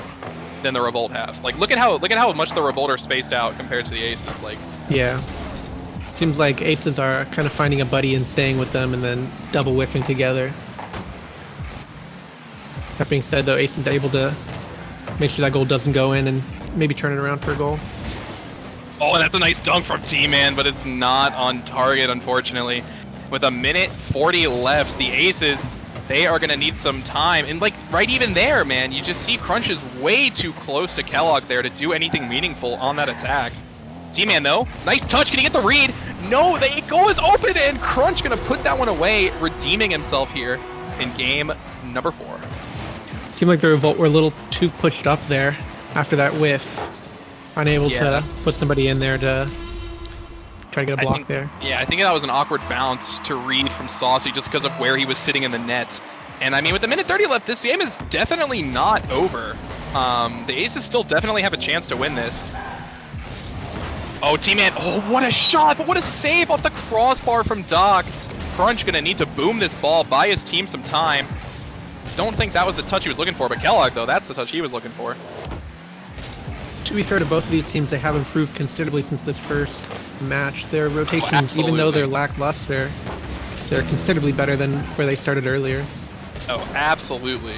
than the Revolt have. Like, look at how much the Revolt are spaced out compared to the Aces. Like, yeah. Seems like Aces are kind of finding a buddy and staying with them and then double whiffing together. That being said, though, Aces is able to make sure that goal doesn't go in and maybe turn it around for a goal. oh, and that's a nice dunk from T-Man, but it's not on target, unfortunately. With a minute 40 left, the Aces, they are going to need some time. And, like, right even there, man, you just see Crunch is way too close to Kellogg there to do anything meaningful on that attack. T-Man, though, nice touch. Can he get the read? No, the goal is open, and Crunch going to put that one away, redeeming himself here in game number 4. Seemed like the Revolt were a little too pushed up there after that whiff. Unable to put somebody in there to try to get a block there. Yeah, I think that was an awkward bounce to read from Saucy just because of where he was sitting in the net. And I mean, with a minute 30 left, this game is definitely not over. The Aces still definitely have a chance to win this. Oh, T-Man, oh, what a shot, but what a save off the crossbar from Doc. Crunch gonna need to boom this ball, buy his team some time. Don't think that was the touch he was looking for, but Kellogg, though, that's the touch he was looking for. To be fair to both of these teams, they have improved considerably since this first match. Their rotations, even though they're lackluster, they're considerably better than where they started earlier. Oh, absolutely.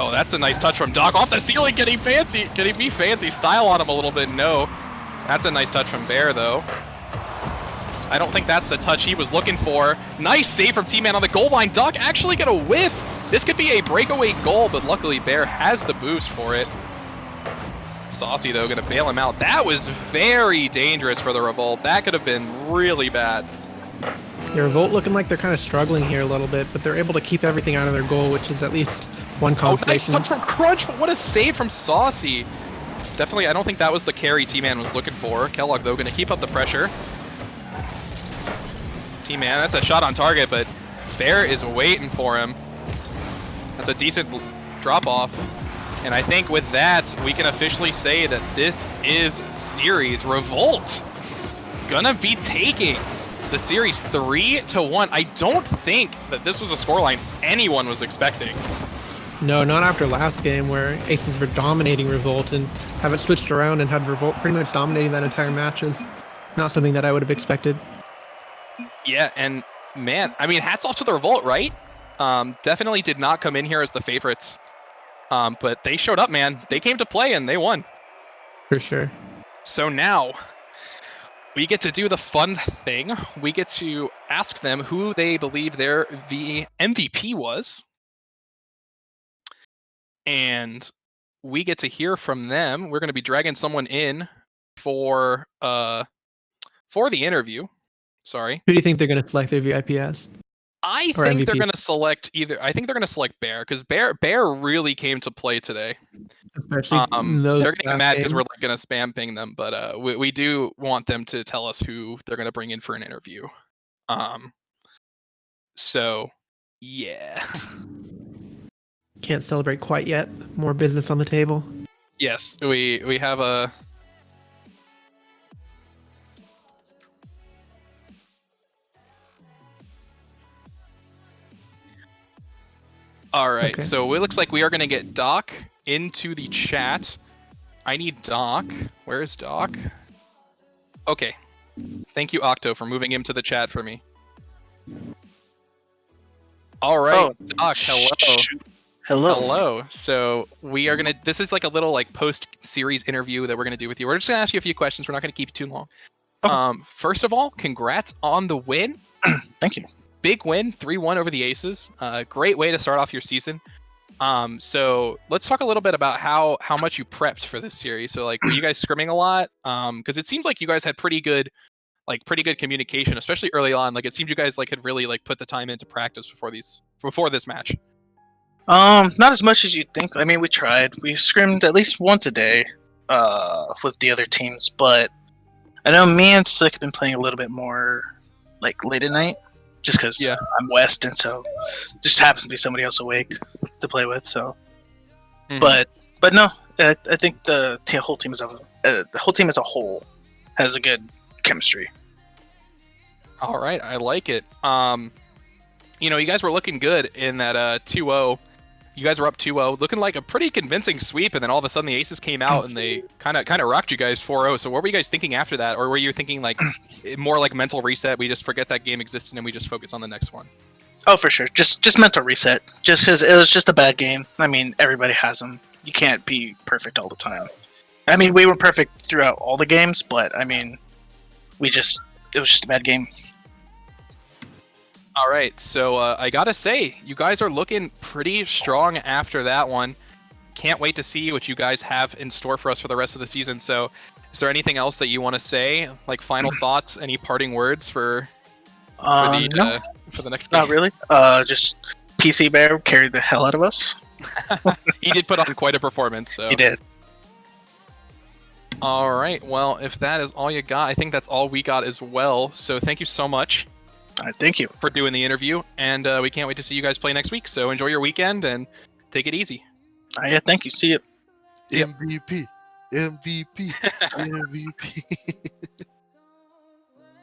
Oh, that's a nice touch from Doc off the ceiling. Can he be fancy style on him a little bit? No. That's a nice touch from Bear, though. I don't think that's the touch he was looking for. Nice save from T-Man on the goal line. Doc actually got a whiff. This could be a breakaway goal, but luckily Bear has the boost for it. Saucy, though, going to bail him out. That was very dangerous for the Revolt. That could have been really bad. The Revolt looking like they're kind of struggling here a little bit, but they're able to keep everything out of their goal, which is at least one consolation. Oh, nice touch from Crunch, but what a save from Saucy. Definitely, I don't think that was the carry T-Man was looking for. Kellogg, though, going to keep up the pressure. T-Man, that's a shot on target, but Bear is waiting for him. That's a decent drop-off. And I think with that, we can officially say that this is Series Revolt. Gonna be taking the series 3-1. I don't think that this was a scoreline anyone was expecting. No, not after last game where Aces were dominating Revolt, and have it switched around and had Revolt pretty much dominating that entire match is not something that I would have expected. Yeah, and man, I mean, hats off to the Revolt, right? Definitely did not come in here as the favorites. But they showed up, man. They came to play and they won. For sure. So now, we get to do the fun thing. We get to ask them who they believe their MVP was. And we get to hear from them. We're going to be dragging someone in for the interview. Sorry. Who do you think they're going to select their VIP as? I think they're going to select either. I think they're going to select Bear because Bear really came to play today. Especially they're getting mad because we're like going to spam ping them, but we do want them to tell us who they're going to bring in for an interview. So yeah. Can't celebrate quite yet. More business on the table. Yes, we have a. All right, okay. So it looks like we are going to get Doc into the chat. I need Doc. Where is Doc? Okay. Thank you, Octo, for moving him to the chat for me. All right, Doc, hello. Hello. So we are going to... This is like a little like post-series interview that we're going to do with you. We're just going to ask you a few questions. We're not going to keep you too long. Oh. First of all, congrats on the win. Thank you. Big win, 3-1 over the Aces. Great way to start off your season. So let's talk a little bit about how much you prepped for this series. So like, were you guys scrimming a lot? Because it seems like you guys had pretty good like pretty good communication, especially early on. Like it seemed you guys like had really like put the time into practice before this match. Not as much as you'd think. I mean, we tried. We scrimmed at least once a day, with the other teams. But I know me and Slick have been playing a little bit more, like late at night, just because Yeah. I'm West, and so just happens to be somebody else awake to play with. So, Mhm. but no, I think the whole team as a whole has a good chemistry. All right, I like it. You know, you guys were looking good in that 2-0. You guys were up 2-0, looking like a pretty convincing sweep, and then all of a sudden the Aces came out and they kind of rocked you guys 4-0. So what were you guys thinking after that, or were you thinking like more like mental reset? We just forget that game existed and we just focus on the next one. Oh, for sure. Just mental reset. Just because it was just a bad game. I mean, everybody has them. You can't be perfect all the time. I mean, we were perfect throughout all the games, but I mean, it was just a bad game. All right, so I gotta say, you guys are looking pretty strong after that one. Can't wait to see what you guys have in store for us for the rest of the season. So, is there anything else that you want to say? Like final thoughts? Any parting words for No, the next game? not really. Just PC Bear carried the hell out of us. He did put on quite a performance. So. He did. All right. Well, if that is all you got, I think that's all we got as well. So thank you so much. All right, thank you. For doing the interview, and we can't wait to see you guys play next week. So enjoy your weekend and take it easy. Yeah, thank you. See you. Yep. MVP. MVP.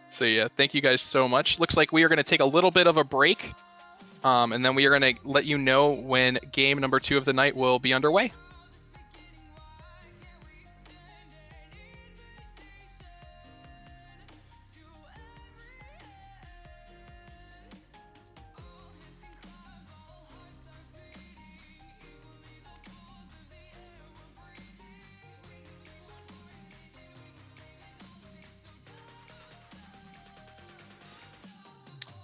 So yeah, thank you guys so much. Looks like we are going to take a little bit of a break, and then we are going to let you know when game number 2 of the night will be underway.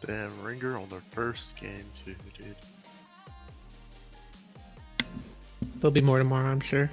Damn, Ringer on their first game too, dude. There'll be more tomorrow, I'm sure.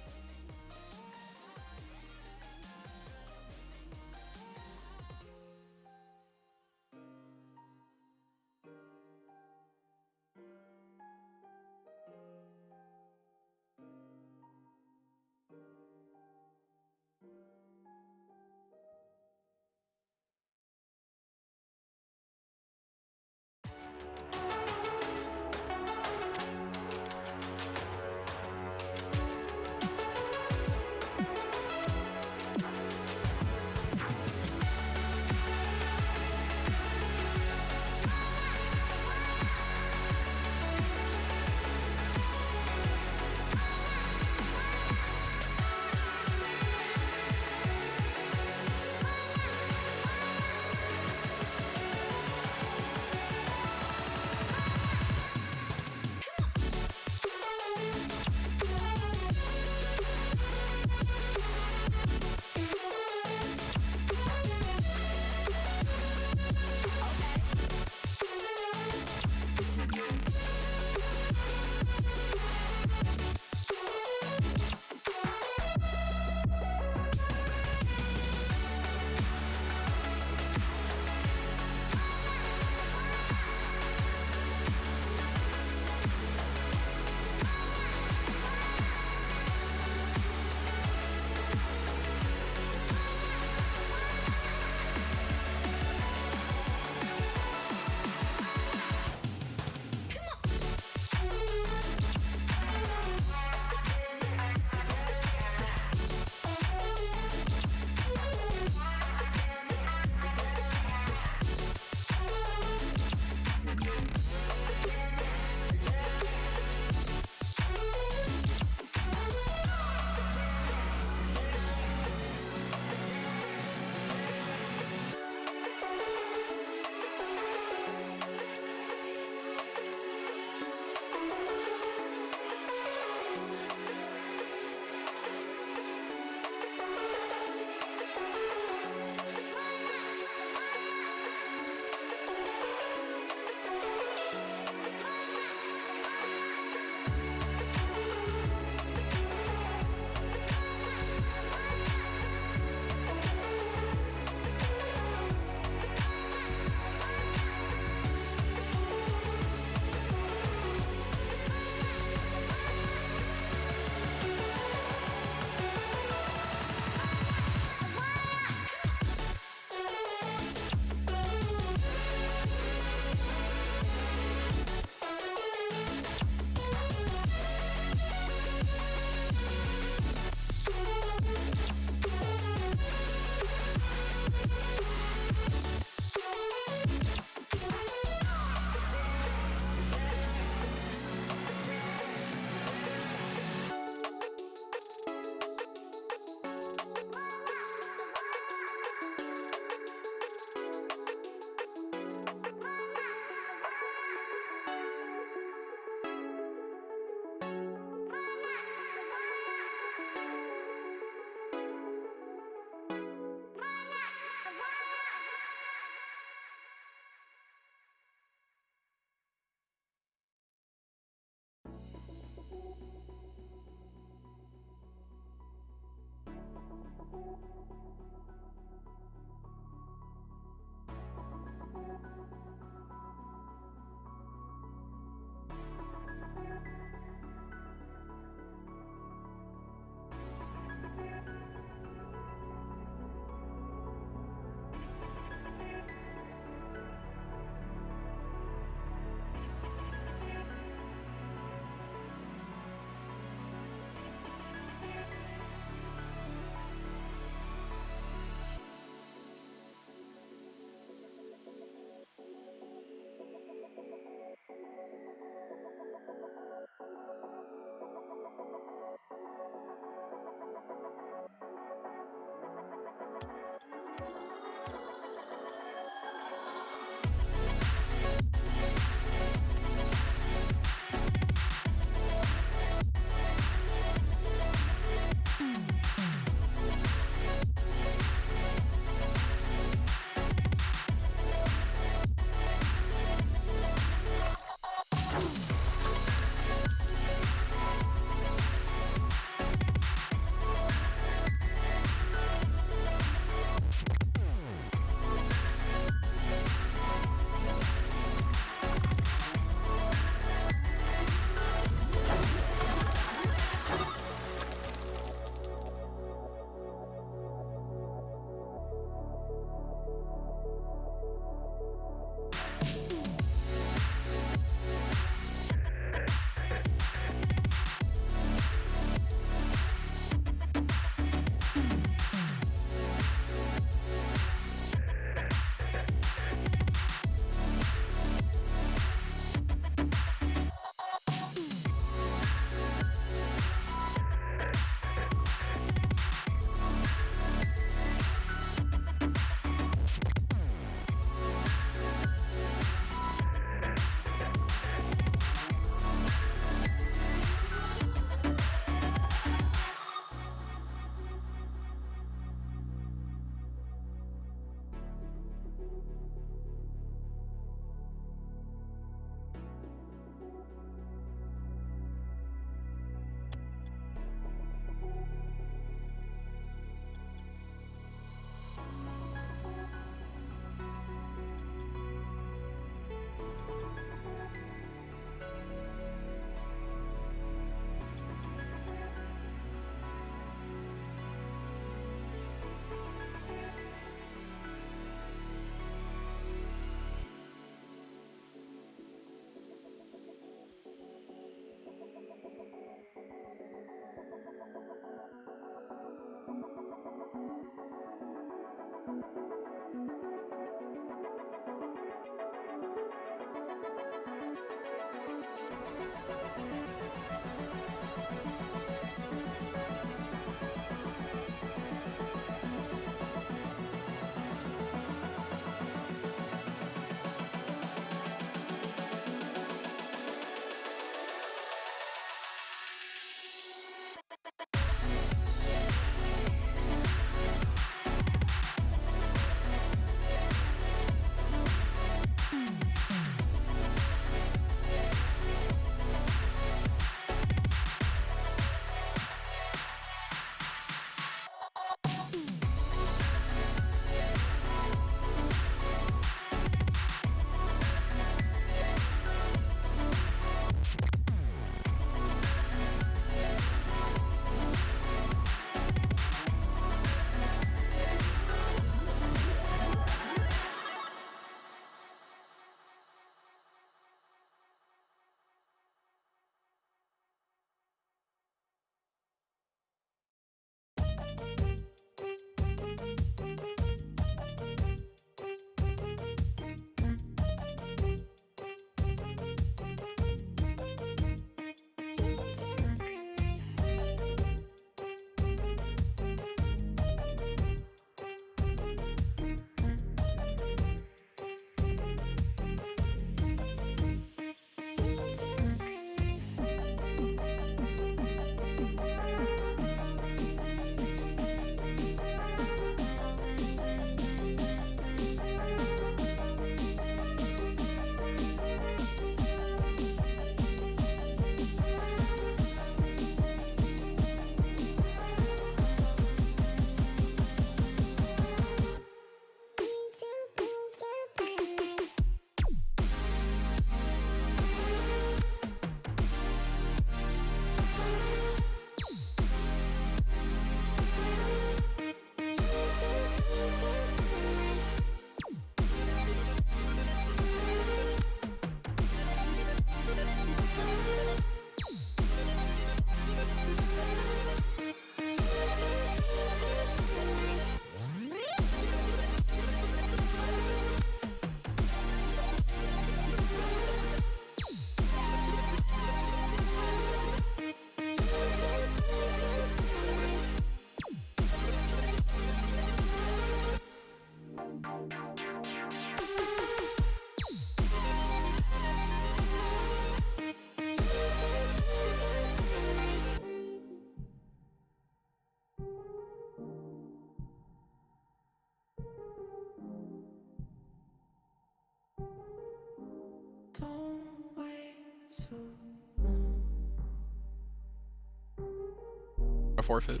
forfeit.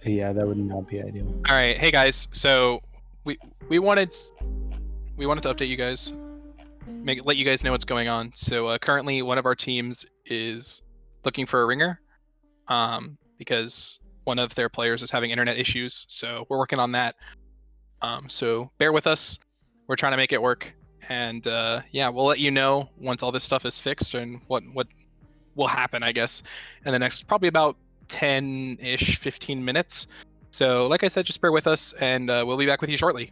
Yeah, that would not be ideal. All right, hey guys. So we wanted to update you guys, let you guys know what's going on. So currently, one of our teams is looking for a ringer, because one of their players is having internet issues. So we're working on that. So bear with us. We're trying to make it work, and yeah, we'll let you know once all this stuff is fixed and what will happen, I guess, in the next probably about 10-ish, 15 minutes. So like I said, just bear with us, and we'll be back with you shortly.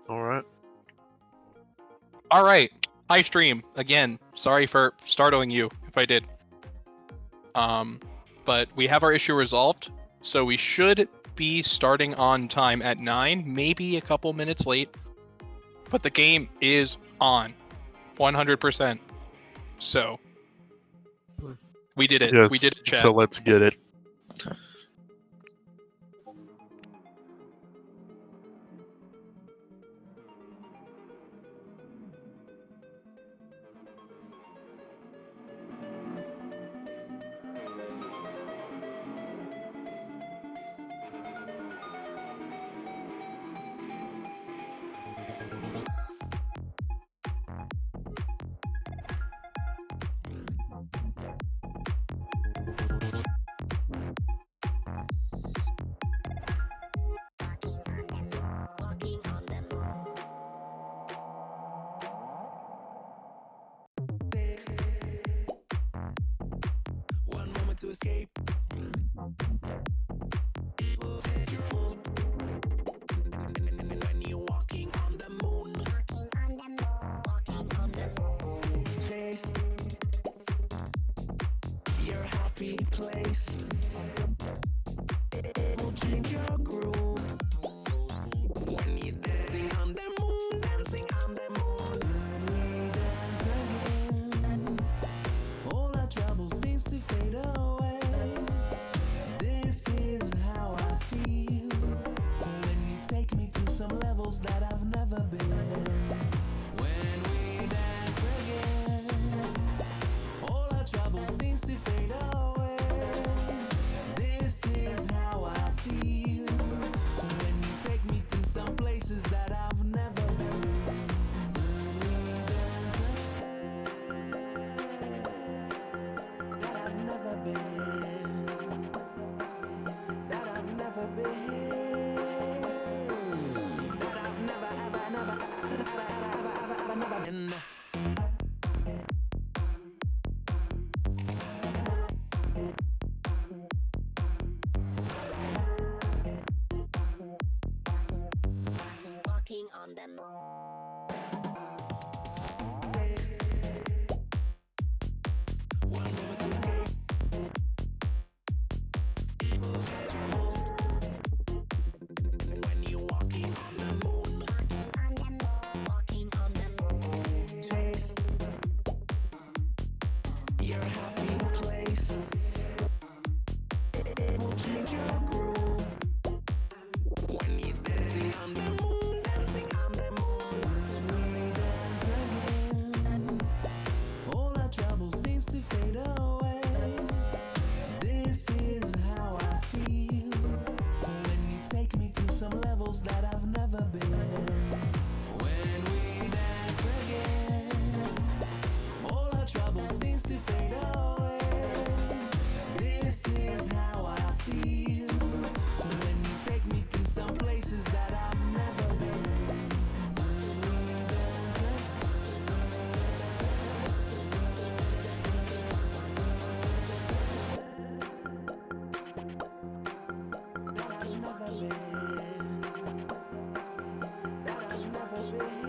Alright. All right, hi stream again. Sorry for startling you if I did. But we have our issue resolved, so we should be starting on time at 9, maybe a couple minutes late. But the game is on, 100%. So we did it. Yes, We did it, chat. so let's get it. To escape. When you're walking on the moon, walking on the moon, chase your happy place. It will change your groove when you're dancing on the moon, dancing on the moon. When we dance again, all our trouble seems to fade away. the moon. When you're walking on the moon, walking on the moon, taste your happy place. It will change your groove when you're dancing on the moon, dancing on the moon. When we dance again, all our trouble seems to fade away. This is how I feel when you take me to some levels that I've never been. When we dance again, all our trouble seems to fade away. This is how I feel when you take me to some places that I've never been. When we dance that I've never been. That I've never been. That I've never been.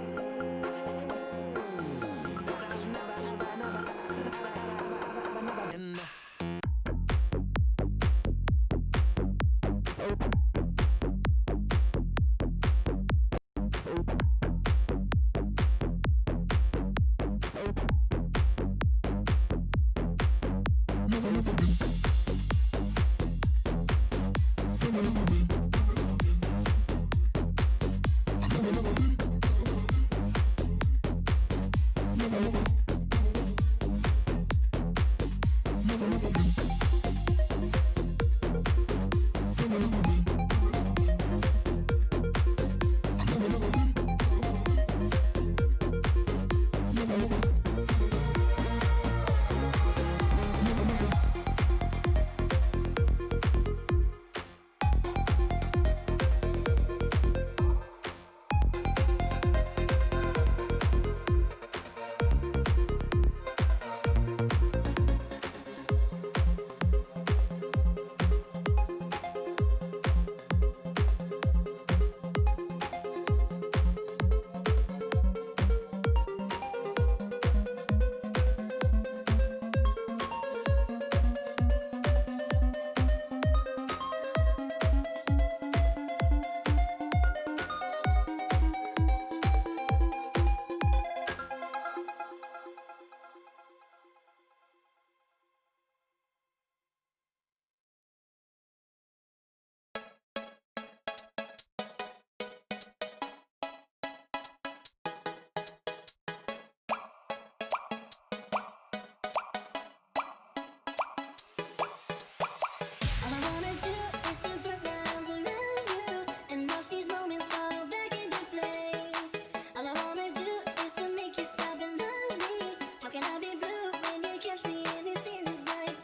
All I wanna do is to put my arms around you and watch these moments fall back into place. All I wanna do is to make you stop and love me. How can I be blue when you catch me in these feelings like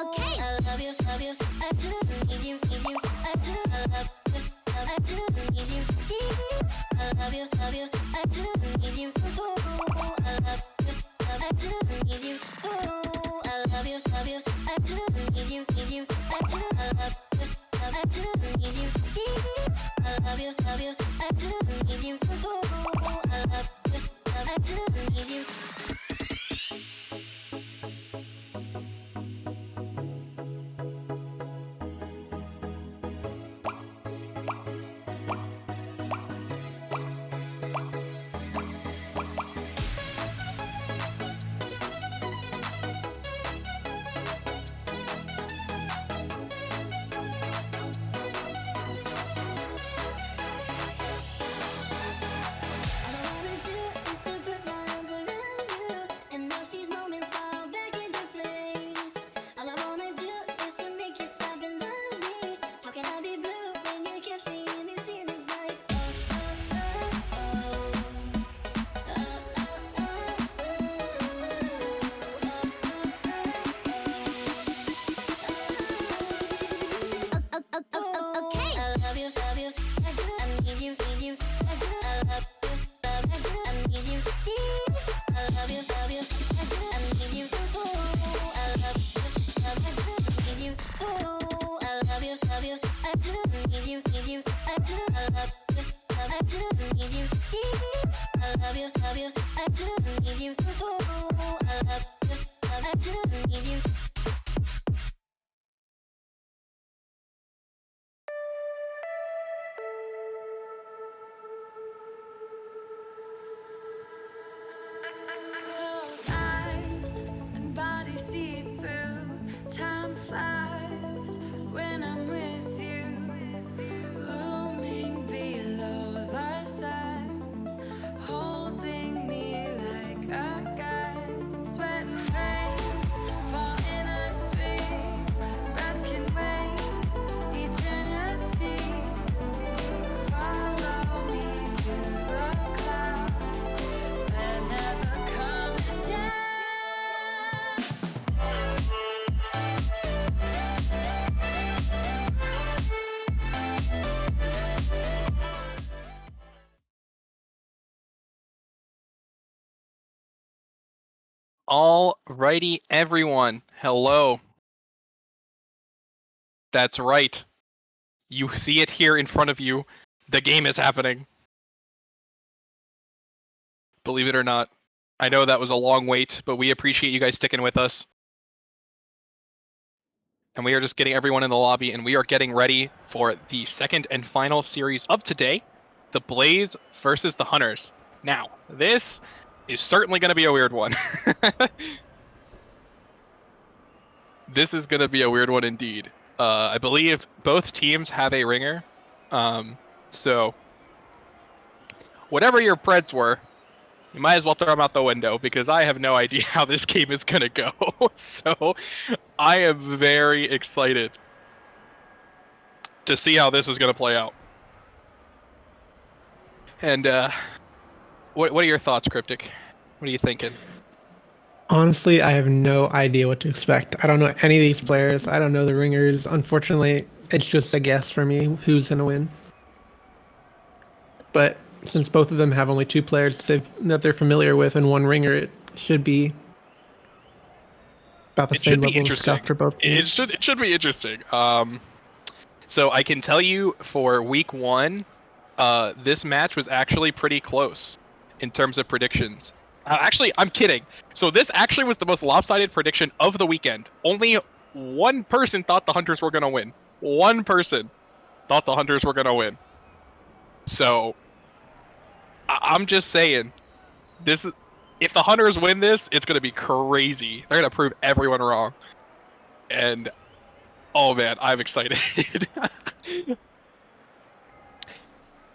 okay. I love you, I do need you, I do love you, I do need you, I love you, I do need you, oh, I love you, I do need you, oh, I love you, I do need you, I do love you, I do need you, I love you, I do need you, oh, I love you, I do need you. All I wanna do is to put my arms around you and watch these moments fall back into place. All I wanna do is to make you stop and love me. How can I be blue when you catch me in these feelings like okay. I love you, I do, I need you, I do, I love you, I do, I need you, I Close eyes and body see through. Time flies when I'm with you. Looming below the sun, holding me like a gun. Sweat and rain, fall in a dream. Rest can wait, eternity. Follow me through the clouds. We're never coming down. Alrighty, everyone. Hello. That's right. You see it here in front of you. The game is happening. Believe it or not. I know that was a long wait, but we appreciate you guys sticking with us. And we are just getting everyone in the lobby, and we are getting ready for the second and final series of today, the Blaze versus the Hunters. Now, this is certainly going to be a weird one. This is going to be a weird one indeed. I believe both teams have a ringer. So, whatever your preds were, you might as well throw them out the window, because I have no idea how this game is going to go. So, I am very excited to see how this is going to play out. And, what are your thoughts, Cryptic? What are you thinking? Honestly, I have no idea what to expect. I don't know any of these players. I don't know the ringers. Unfortunately, it's just a guess for me who's going to win. But since both of them have only two players that they're familiar with and one ringer, it should be about the same level of stuff for both teams. It should be interesting. So I can tell you for week one, this match was actually pretty close in terms of predictions. Actually, I'm kidding. So this actually was the most lopsided prediction of the weekend. Only one person thought the Hunters were going to win. One person thought the Hunters were going to win. So I'm just saying, if the Hunters win this, it's going to be crazy. They're going to prove everyone wrong. And oh man, I'm excited.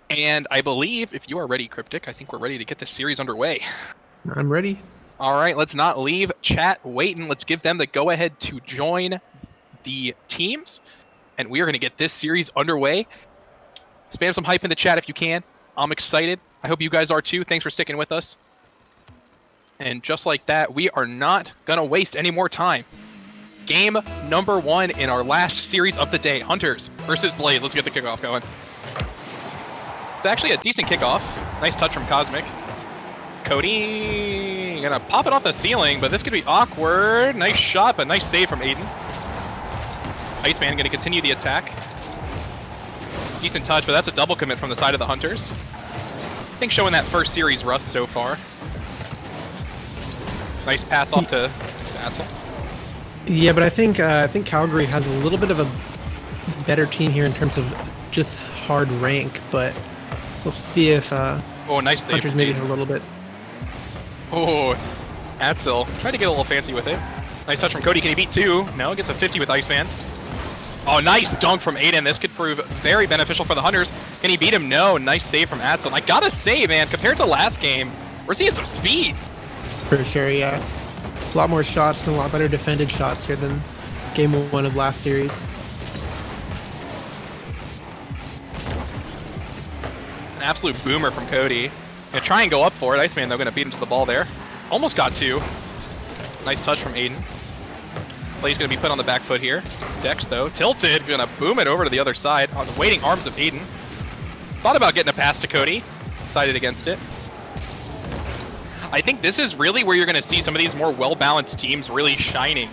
And I believe if you are ready, Cryptic, I think we're ready to get this series underway. I'm ready. All right, let's not leave chat waiting. Let's give them the go-ahead to join the teams, and we are going to get this series underway. Spam some hype in the chat if you can. I'm excited. I hope you guys are too. Thanks for sticking with us. And just like that, we are not going to waste any more time. Game number one in our last series of the day. Hunters versus Blade. Let's get the kickoff going. It's actually a decent kickoff. Nice touch from Cosmic. Cody gonna pop it off the ceiling, but this could be awkward. Nice shot, but nice save from Aiden. Iceman gonna continue the attack. Decent touch, but that's a double commit from the side of the Hunters. I think showing that first series rust so far. Nice pass off to Axel. Yeah, but I think Calgary has a little bit of a better team here in terms of just hard rank, but we'll see if Oh, nice save. Hunters maybe a little bit. Oh, Atzel tried to get a little fancy with it. Nice touch from Cody. Can he beat two? No, gets a 50 with Iceman. Oh, nice dunk from Aiden. This could prove very beneficial for the Hunters. Can he beat him? No. Nice save from Atzel. I gotta say, man, compared to last game, we're seeing some speed. For sure, yeah. A lot more shots and a lot better defended shots here than game one of last series. An absolute boomer from Cody. Gonna try and go up for it. Iceman, though, gonna beat him to the ball there. Almost got two. Nice touch from Aiden. Play's gonna be put on the back foot here. Dex, though, tilted. Gonna boom it over to the other side on the waiting arms of Aiden. Thought about getting a pass to Cody. Decided against it. I think this is really where you're going to see some of these more well-balanced teams really shining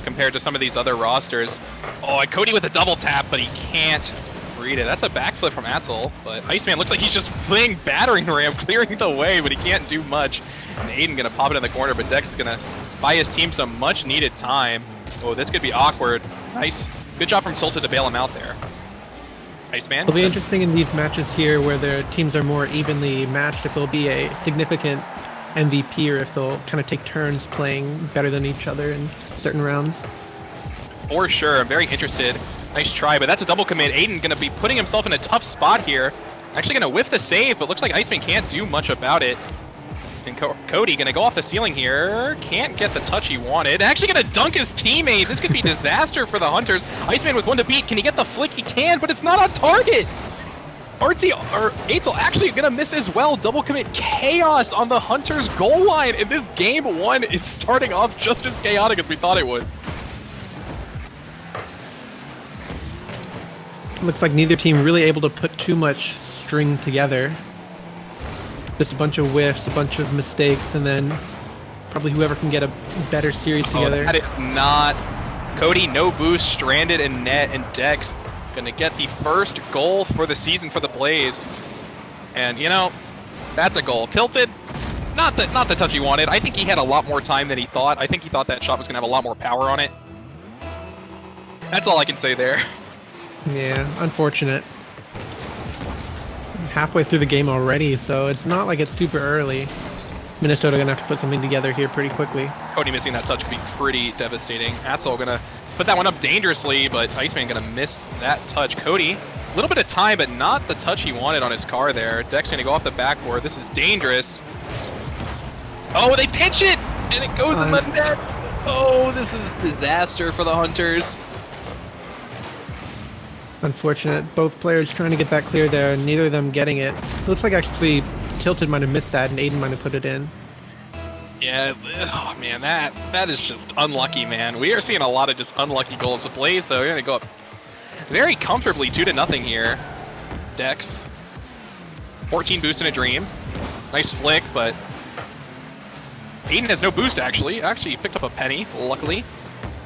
compared to some of these other rosters. Oh, and Cody with a double tap, but he can't read it. That's a backflip from Atzel, but Iceman looks like he's just playing battering ram, clearing the way, but he can't do much. And Aiden going to pop it in the corner, but Dex is going to buy his team some much-needed time. Oh, this could be awkward. Nice. Good job from Tilted to bail him out there. Iceman. It'll be interesting in these matches here where their teams are more evenly matched if there'll be a significant MVP or if they'll kind of take turns playing better than each other in certain rounds. For sure. I'm very interested. Nice try, but that's a double commit. Aiden going to be putting himself in a tough spot here. Actually going to whiff the save, but looks like Iceman can't do much about it. And Cody going to go off the ceiling here. Can't get the touch he wanted. Actually going to dunk his teammate. This could be disaster for the Hunters. Iceman with one to beat. Can he get the flick? He can, but it's not on target. Aitzel actually going to miss as well. Double commit chaos on the Hunters goal line. And this game one is starting off just as chaotic as we thought it would. Looks like neither team really able to put too much string together. Just a bunch of whiffs, a bunch of mistakes, and then probably whoever can get a better series together. That is not. Cody, no boost, stranded in net, and Dex gonna get the first goal for the season for the Blaze. And you know, that's a goal. Tilted, not the touch he wanted. I think he had a lot more time than he thought. I think he thought that shot was gonna have a lot more power on it. That's all I can say there. Yeah, unfortunate. Halfway through the game already, so it's not like it's super early. Minnesota gonna have to put something together here pretty quickly. Cody missing that touch could be pretty devastating. Atzel gonna put that one up dangerously, but Iceman gonna miss that touch. Cody, a little bit of time, but not the touch he wanted on his car there. Dex gonna go off the backboard. This is dangerous. Oh, they pitch it, and it goes in the net. Oh, this is disaster for the Hunters. Unfortunate. Both players trying to get that clear there, neither of them getting it. Looks like actually Tilted might have missed that and Aiden might have put it in. Yeah, oh man, that is just unlucky, man. We are seeing a lot of just unlucky goals. The Blaze, though, they're going to go up very comfortably 2-0 here. Dex. 14 boost in a dream. Nice flick, but Aiden has no boost, actually. Actually, he picked up a penny, luckily.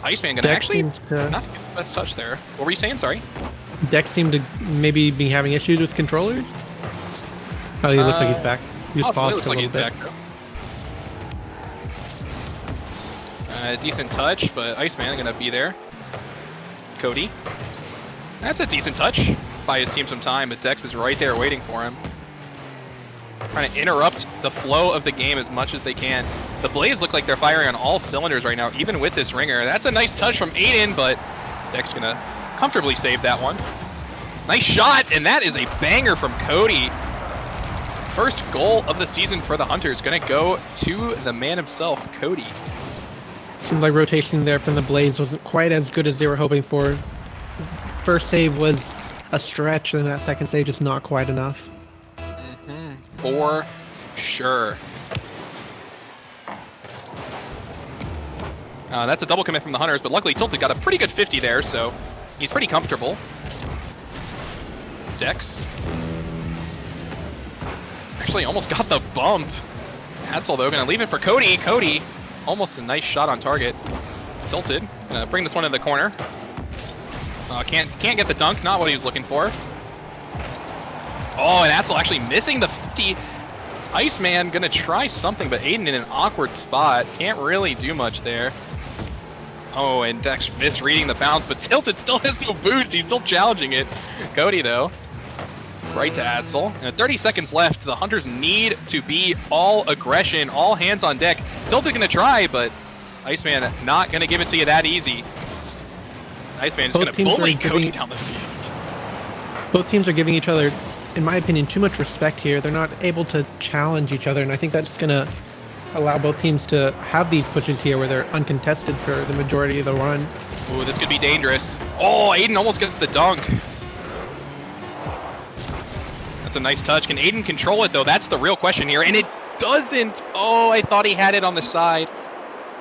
Iceman going to actually not get the best touch there. What were you saying? Sorry. Dex seemed to maybe be having issues with controllers. Oh, he looks like he's back. He was paused for a little bit. Decent touch, but Iceman gonna be there. Cody. That's a decent touch. Buy his team some time, but Dex is right there waiting for him. Trying to interrupt the flow of the game as much as they can. The Blaze look like they're firing on all cylinders right now, even with this ringer. That's a nice touch from Aiden, but Dex gonna comfortably save that one. Nice shot, and that is a banger from Cody. First goal of the season for the Hunters. Gonna go to the man himself, Cody. Seemed like rotation there from the Blaze wasn't quite as good as they were hoping for. First save was a stretch, and that second save just not quite enough. For sure. That's a double commit from the Hunters, but luckily Tilted got a pretty good 50 there, so he's pretty comfortable. Dex. Actually almost got the bump. Hatzel, though, going to leave it for Cody. Cody, almost a nice shot on target. Tilted. Going to bring this one in the corner. Can't get the dunk, not what he was looking for. Oh, and Hatzel actually missing the 50. Iceman going to try something, but Aiden in an awkward spot. Can't really do much there. Oh, and Dex misreading the bounce, but Tilted still has no boost. He's still challenging it. Cody, though, right to Atzel. And 30 seconds left. The Hunters need to be all aggression, all hands on deck. Tilted going to try, but Iceman not going to give it to you that easy. Iceman is going to bully Cody down the field. Both teams are giving each other, in my opinion, too much respect here. They're not able to challenge each other, and I think that's going to allow both teams to have these pushes here where they're uncontested for the majority of the run. Ooh, this could be dangerous. Oh, Aiden almost gets the dunk. That's a nice touch. Can Aiden control it, though? That's the real question here, and it doesn't. Oh, I thought he had it on the side,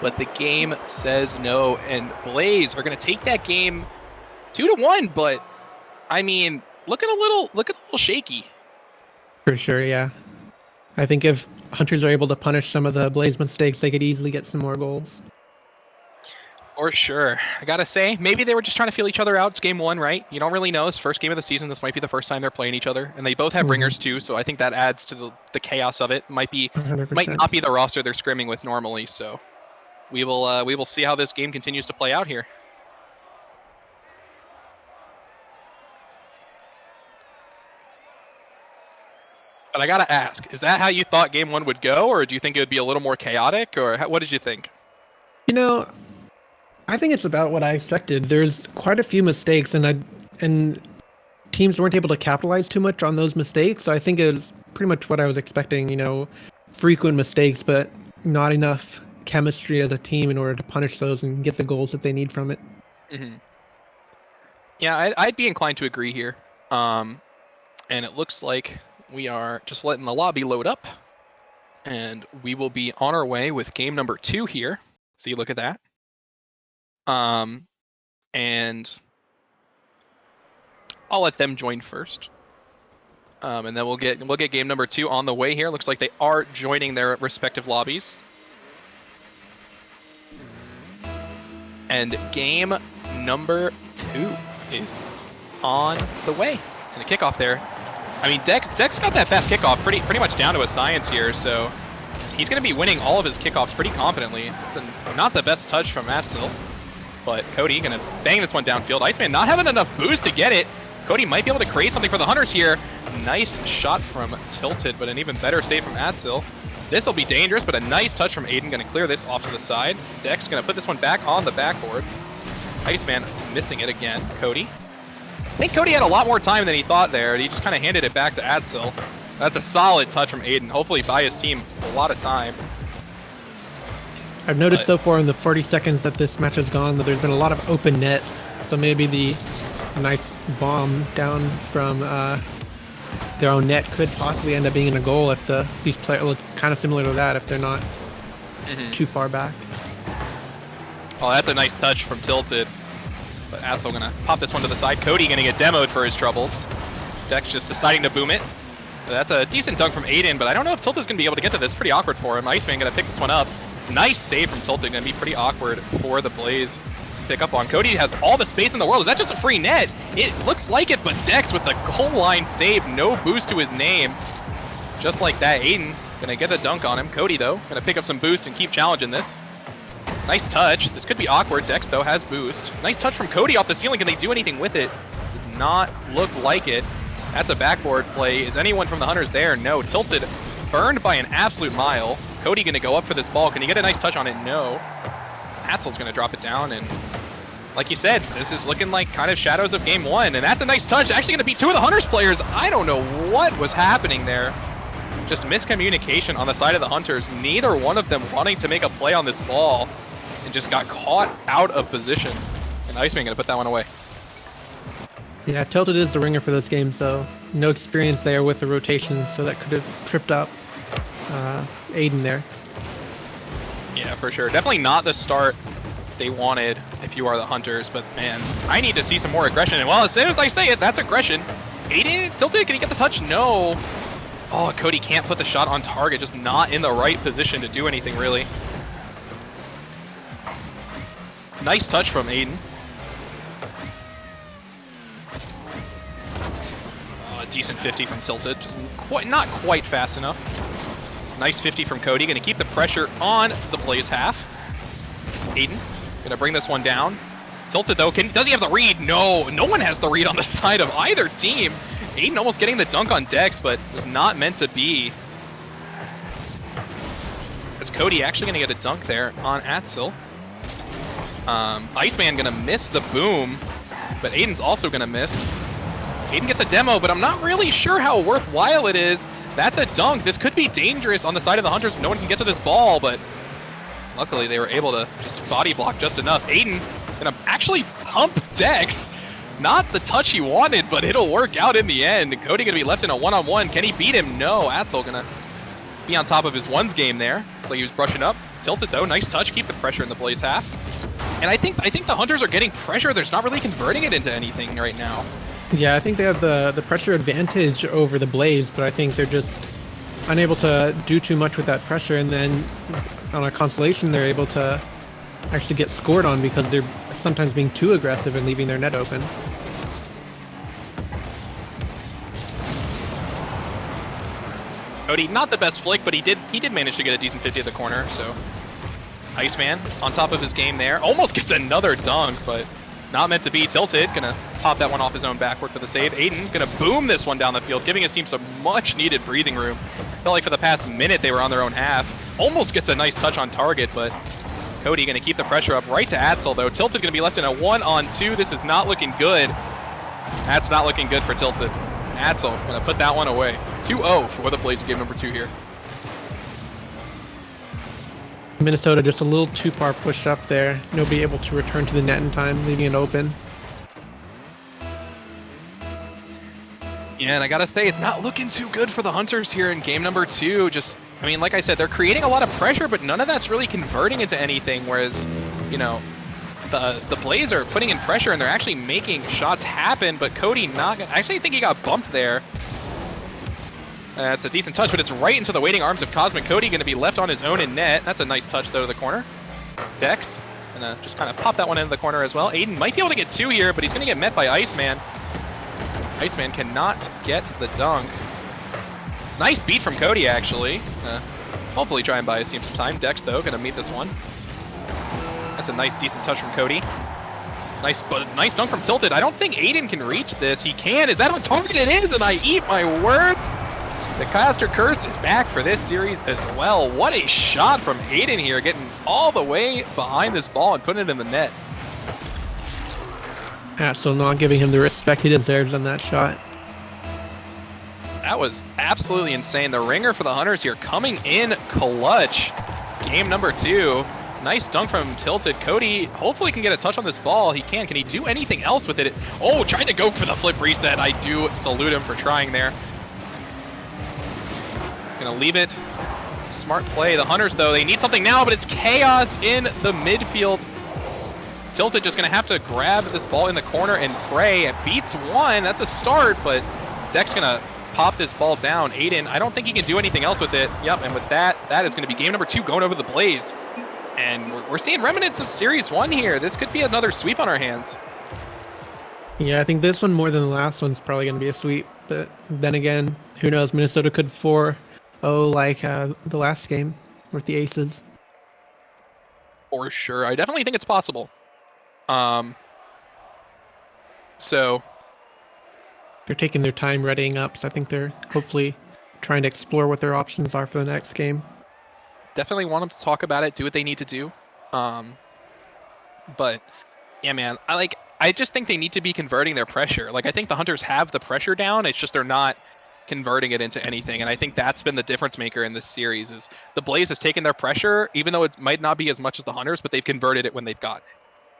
but the game says no, and Blaze are going to take that game 2-1, but, I mean, looking a little shaky. For sure, yeah. I think if Hunters are able to punish some of the Blaze mistakes, they could easily get some more goals. For sure. I gotta say, maybe they were just trying to feel each other out. It's game 1, right? You don't really know. It's first game of the season. This might be the first time they're playing each other, and they both have ringers too. So I think that adds to the chaos of it. Might 100%. not be the roster they're scrimming with normally. So we will see how this game continues to play out here. But I gotta ask, is that how you thought game 1 would go, or do you think it would be a little more chaotic, or what did you think? You know, I think it's about what I expected. There's quite a few mistakes, and teams weren't able to capitalize too much on those mistakes. So I think it was pretty much what I was expecting. You know, frequent mistakes, but not enough chemistry as a team in order to punish those and get the goals that they need from it. Mm-hmm. Yeah, I'd be inclined to agree here. And it looks like we are just letting the lobby load up, and we will be on our way with game number 2 here. See, look at that. And I'll let them join first. And then we'll get game number 2 on the way here. Looks like they are joining their respective lobbies. And game number 2 is on the way. And a kickoff there. I mean, Dex got that fast kickoff pretty much down to a science here, so he's going to be winning all of his kickoffs pretty confidently. It's not the best touch from Atsil, but Cody going to bang this one downfield. Iceman not having enough boost to get it. Cody might be able to create something for the Hunters here. Nice shot from Tilted, but an even better save from Atsil. This will be dangerous, but a nice touch from Aiden. Going to clear this off to the side. Dex going to put this one back on the backboard. Iceman missing it again. Cody. I think Cody had a lot more time than he thought there, and he just kind of handed it back to Atsil. That's a solid touch from Aiden. Hopefully buy his team a lot of time. I've noticed so far in the 40 seconds that this match has gone that there's been a lot of open nets. So maybe the nice bomb down from their own net could possibly end up being in a goal if these players look kind of similar to that if they're not too far back. Oh, that's a nice touch from Tilted. But Atsil gonna pop this one to the side. Cody gonna get demoed for his troubles. Dex just deciding to boom it. That's a decent dunk from Aiden, but I don't know if Tilted's gonna be able to get to this. Pretty awkward for him. Iceman gonna pick this one up. Nice save from Tilted. Gonna be pretty awkward for the Blaze to pick up on. Cody has all the space in the world. Is that just a free net? It looks like it, but Dex with the goal line save. No boost to his name. Just like that, Aiden gonna get a dunk on him. Cody, though, gonna pick up some boost and keep challenging this. Nice touch. This could be awkward. Dex, though, has boost. Nice touch from Cody off the ceiling. Can they do anything with it? Does not look like it. That's a backboard play. Is anyone from the Hunters there? No. Tilted, burned by an absolute mile. Cody going to go up for this ball. Can he get a nice touch on it? No. Atsil's going to drop it down. And like you said, this is looking like kind of shadows of game 1. And that's a nice touch. Actually going to beat 2 of the Hunters players. I don't know what was happening there. Just miscommunication on the side of the Hunters. Neither one of them wanting to make a play on this ball. And just got caught out of position. And Iceman gonna put that one away. Yeah, Tilted is the ringer for this game, so no experience there with the rotations, so that could have tripped up Aiden there. Yeah, for sure. Definitely not the start they wanted if you are the Hunters, but man, I need to see some more aggression. And well, as soon as I say it, that's aggression. Aiden, Tilted, can he get the touch? No. Oh, Cody can't put the shot on target, just not in the right position to do anything really. Nice touch from Aiden. A decent 50 from Tilted, just not quite fast enough. Nice 50 from Cody, gonna keep the pressure on the Blaze half. Aiden, gonna bring this one down. Tilted though, does he have the read? No, no one has the read on the side of either team. Aiden almost getting the dunk on Dex, but was not meant to be. Is Cody actually gonna get a dunk there on Atsil? Iceman gonna miss the boom, but Aiden's also gonna miss. Aiden gets a demo, but I'm not really sure how worthwhile it is. That's a dunk. This could be dangerous on the side of the Hunters. No one can get to this ball, but luckily they were able to just body block just enough. Aiden gonna actually pump Dex. Not the touch he wanted, but it'll work out in the end. Cody gonna be left in a one-on-one. Can he beat him? No. Atsil gonna be on top of his ones game there. Looks like he was brushing up. Tilted though, nice touch. Keep the pressure in the Blaze half. And I think the Hunters are getting pressure. They're just not really converting it into anything right now. Yeah, I think they have the pressure advantage over the Blaze, but I think they're just unable to do too much with that pressure, and then on a consolation, they're able to actually get scored on because they're sometimes being too aggressive and leaving their net open. Cody, not the best flick, but he did manage to get a decent 50 at the corner, so Iceman on top of his game there. Almost gets another dunk, but not meant to be. Tilted, gonna pop that one off his own backward for the save. Aiden gonna boom this one down the field, giving his team some much needed breathing room. Felt like for the past minute they were on their own half. Almost gets a nice touch on target, but Cody gonna keep the pressure up right to Atzel though. Tilted gonna be left in a 1-on-2. This is not looking good. That's not looking good for Tilted. Atzel gonna put that one away. 2-0 for the Blaze of game number 2 here. Minnesota just a little too far pushed up there. Nobody able to return to the net in time, leaving it open. Yeah, and I gotta say, it's not looking too good for the Hunters here in game number 2. Just, I mean, like I said, they're creating a lot of pressure, but none of that's really converting into anything, whereas, you know, the Blaze are putting in pressure and they're actually making shots happen, but Cody not gonna, actually I think he got bumped there. That's a decent touch, but it's right into the waiting arms of Cosmic. Cody gonna be left on his own in net. That's a nice touch though to the corner. Dex gonna just kind of pop that one into the corner as well. Aiden might be able to get 2 here, but he's gonna get met by Iceman. Iceman cannot get the dunk. Nice beat from Cody actually. Hopefully try and buy his team some time. Dex though gonna meet this one. That's a nice decent touch from Cody. Nice dunk from Tilted. I don't think Aiden can reach this. He can. Is that on target? It is, and I eat my words. The Caster Curse is back for this series as well. What a shot from Aiden here, getting all the way behind this ball and putting it in the net. So not giving him the respect he deserves on that shot. That was absolutely insane. The ringer for the Hunters here coming in clutch. Game number 2. Nice dunk from Tilted. Cody hopefully can get a touch on this ball. He can. Can he do anything else with it? Oh, trying to go for the flip reset. I do salute him for trying there. Gonna leave it. Smart play. The Hunters, though, they need something now, but it's chaos in the midfield. Tilted just gonna have to grab this ball in the corner and pray. It beats one. That's a start, but Dex gonna pop this ball down. Aiden, I don't think he can do anything else with it. Yep, and with that, that is gonna be game number 2 going over the Blaze. And we're seeing remnants of Series 1 here. This could be another sweep on our hands. Yeah, I think this one more than the last one's probably going to be a sweep. But then again, who knows? Minnesota could 4-0 like the last game with the Aces. For sure. I definitely think it's possible. So they're taking their time readying up, so I think they're hopefully trying to explore what their options are for the next game. Definitely want them to talk about it, do what they need to do. But yeah, man, I just think they need to be converting their pressure. Like, I think the Hunters have the pressure down. It's just they're not converting it into anything. And I think that's been the difference maker in this series is the Blaze has taken their pressure, even though it might not be as much as the Hunters, but they've converted it when they've got it.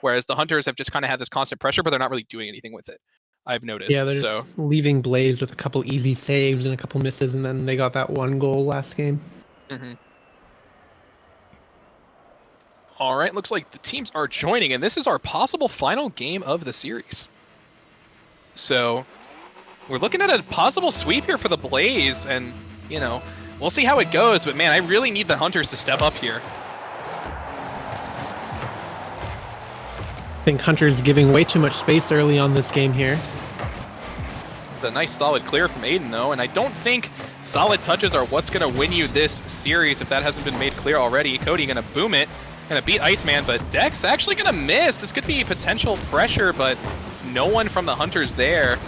Whereas the Hunters have just kind of had this constant pressure, but they're not really doing anything with it. I've noticed. Yeah, they're just leaving Blaze with a couple easy saves and a couple misses, and then they got that 1 goal last game. Mm-hmm. All right, looks like the teams are joining, and this is our possible final game of the series. So we're looking at a possible sweep here for the Blaze, and, you know, we'll see how it goes, but man, I really need the Hunters to step up here. I think Hunter's giving way too much space early on this game here. A nice solid clear from Aiden, though, and I don't think solid touches are what's going to win you this series if that hasn't been made clear already. Cody going to boom it. Gonna beat Iceman, but Dex actually gonna miss. This could be potential pressure, but no one from the Hunters there.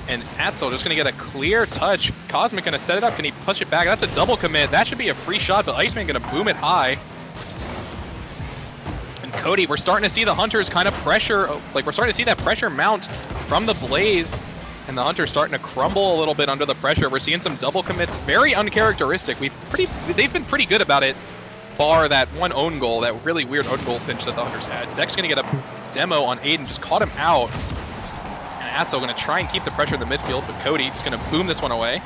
And Atzel just gonna get a clear touch. Cosmic gonna set it up. Can he push it back? That's a double commit. That should be a free shot, but Iceman gonna boom it high. And Cody, we're starting to see the Hunters kind of pressure, like we're starting to see that pressure mount from the Blaze. And the Hunters starting to crumble a little bit under the pressure. We're seeing some double commits. Very uncharacteristic. They've been pretty good about it. Bar that one own goal, that really weird own goal pinch that the Hunters had. Dex gonna get a demo on Aiden, just caught him out. And Atzel gonna try and keep the pressure in the midfield, but Cody just gonna boom this one away.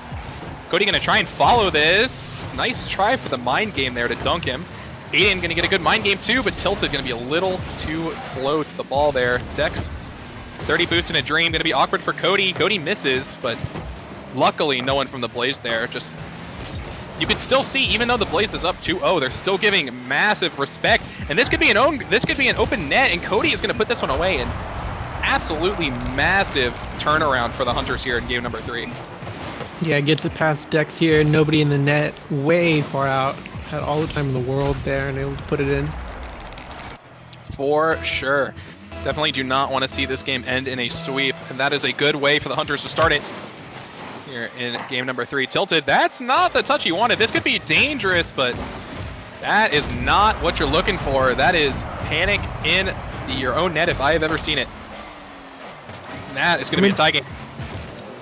Cody gonna try and follow this. Nice try for the mind game there to dunk him. Aiden gonna get a good mind game too, but Tilted gonna be a little too slow to the ball there. Dex, 30 boost in a dream, gonna be awkward for Cody. Cody misses, but luckily no one from the Blaze there. Just you can still see, even though the Blaze is up 2-0, they're still giving massive respect. And this could be an open net, and Cody is going to put this one away. And absolutely massive turnaround for the Hunters here in game number 3. Yeah, gets it past Dex here. Nobody in the net, way far out. Had all the time in the world there and able to put it in. For sure. Definitely do not want to see this game end in a sweep, and that is a good way for the Hunters to start it here in game number 3. Tilted, that's not the touch you wanted. This could be dangerous, but that is not what you're looking for. That is panic in your own net if I have ever seen it. And that is going to be a tie game.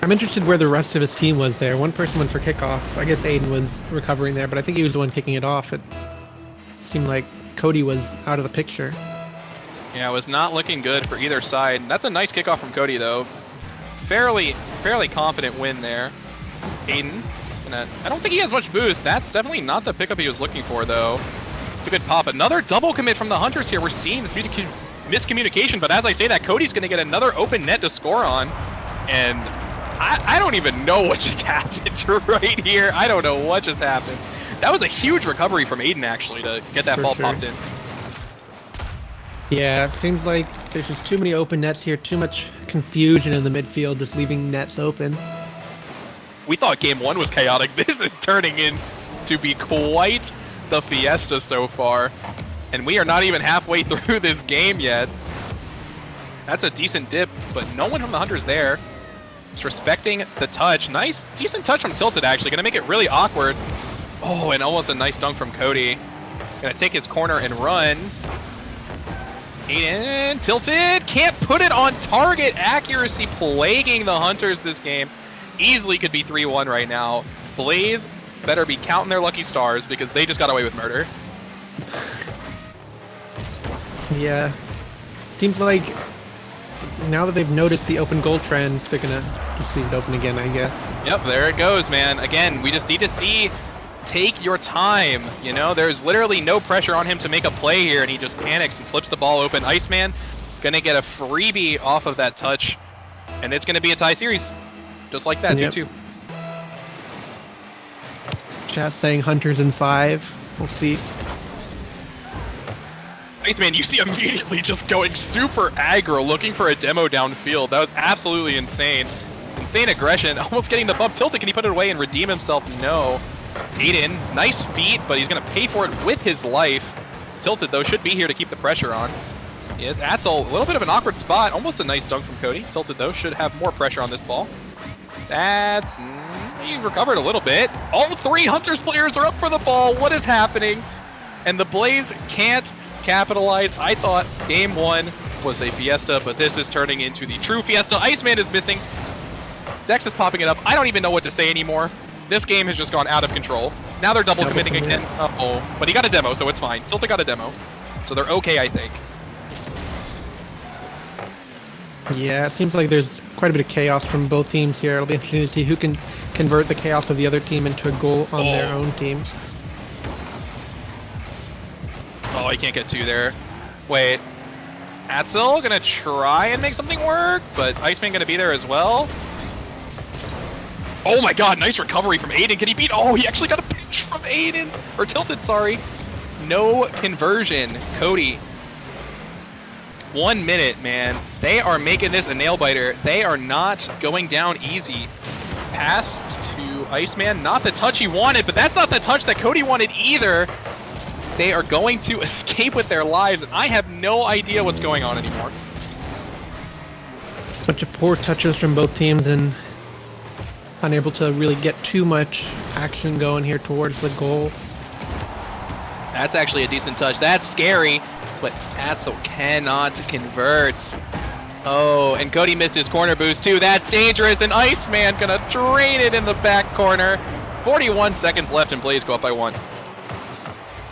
I'm interested where the rest of his team was there. One person went for kickoff. I guess Aiden was recovering there, but I think he was the one kicking it off. It seemed like Cody was out of the picture. Yeah, it was not looking good for either side. That's a nice kickoff from Cody, though. Fairly confident win there. Aiden, I don't think he has much boost. That's definitely not the pickup he was looking for, though. It's a good pop. Another double commit from the Hunters here. We're seeing this miscommunication, but as I say that, Cody's going to get another open net to score on. And I don't even know what just happened right here. I don't know what just happened. That was a huge recovery from Aiden, actually, to get that ball popped in. Yeah, it seems like there's just too many open nets here, too much confusion in the midfield, just leaving nets open. We thought game 1 was chaotic. This is turning in to be quite the fiesta so far. And we are not even halfway through this game yet. That's a decent dip, but no one from the Hunters there. Just respecting the touch. Nice, decent touch from Tilted, actually. Gonna make it really awkward. Oh, and almost a nice dunk from Cody. Gonna take his corner and run. Aiden, Tilted, can't put it on target. Accuracy plaguing the Hunters this game. Easily could be 3-1 right now. Blaze better be counting their lucky stars because they just got away with murder. Yeah. Seems like now that they've noticed the open goal trend, they're gonna just leave it open again, I guess. Yep, there it goes, man. Again, we just need to see, take your time. You know, there's literally no pressure on him to make a play here, and he just panics and flips the ball open. Iceman gonna get a freebie off of that touch, and it's gonna be a tie series. Just like that, 2-2. Chat saying Hunters in 5. We'll see. Iceman, you see immediately just going super aggro, looking for a demo downfield. That was absolutely insane. Insane aggression, almost getting the bump. Tilted, can he put it away and redeem himself? No. Aiden, nice feet, but he's going to pay for it with his life. Tilted, though, should be here to keep the pressure on. Yes, Atzel, a little bit of an awkward spot. Almost a nice dunk from Cody. Tilted, though, should have more pressure on this ball. That's... he recovered a little bit. All 3 Hunters players are up for the ball. What is happening? And the Blaze can't capitalize. I thought game 1 was a fiesta, but this is turning into the true fiesta. Iceman is missing. Dex is popping it up. I don't even know what to say anymore. This game has just gone out of control. Now they're double committing again. Uh-oh. But he got a demo, so it's fine. Tilted got a demo. So they're okay, I think. Yeah, it seems like there's quite a bit of chaos from both teams here. It'll be interesting to see who can convert the chaos of the other team into a goal on their own team. Oh, he can't get 2 there. Wait. Atzel gonna try and make something work, but Iceman gonna be there as well. Oh my god, nice recovery from Aiden. Can he beat? Oh, he actually got a pinch from Aiden. Or Tilted, sorry. No conversion. Cody. 1 minute, man. They are making this a nail biter. They are not going down easy. Pass to Iceman. Not the touch he wanted, but that's not the touch that Cody wanted either. They are going to escape with their lives, and I have no idea what's going on anymore. Bunch of poor touches from both teams and unable to really get too much action going here towards the goal. That's actually a decent touch. That's scary, but Atzel cannot convert. Oh, and Cody missed his corner boost too. That's dangerous, and Iceman gonna drain it in the back corner. 41 seconds left, and Blaze go up by 1.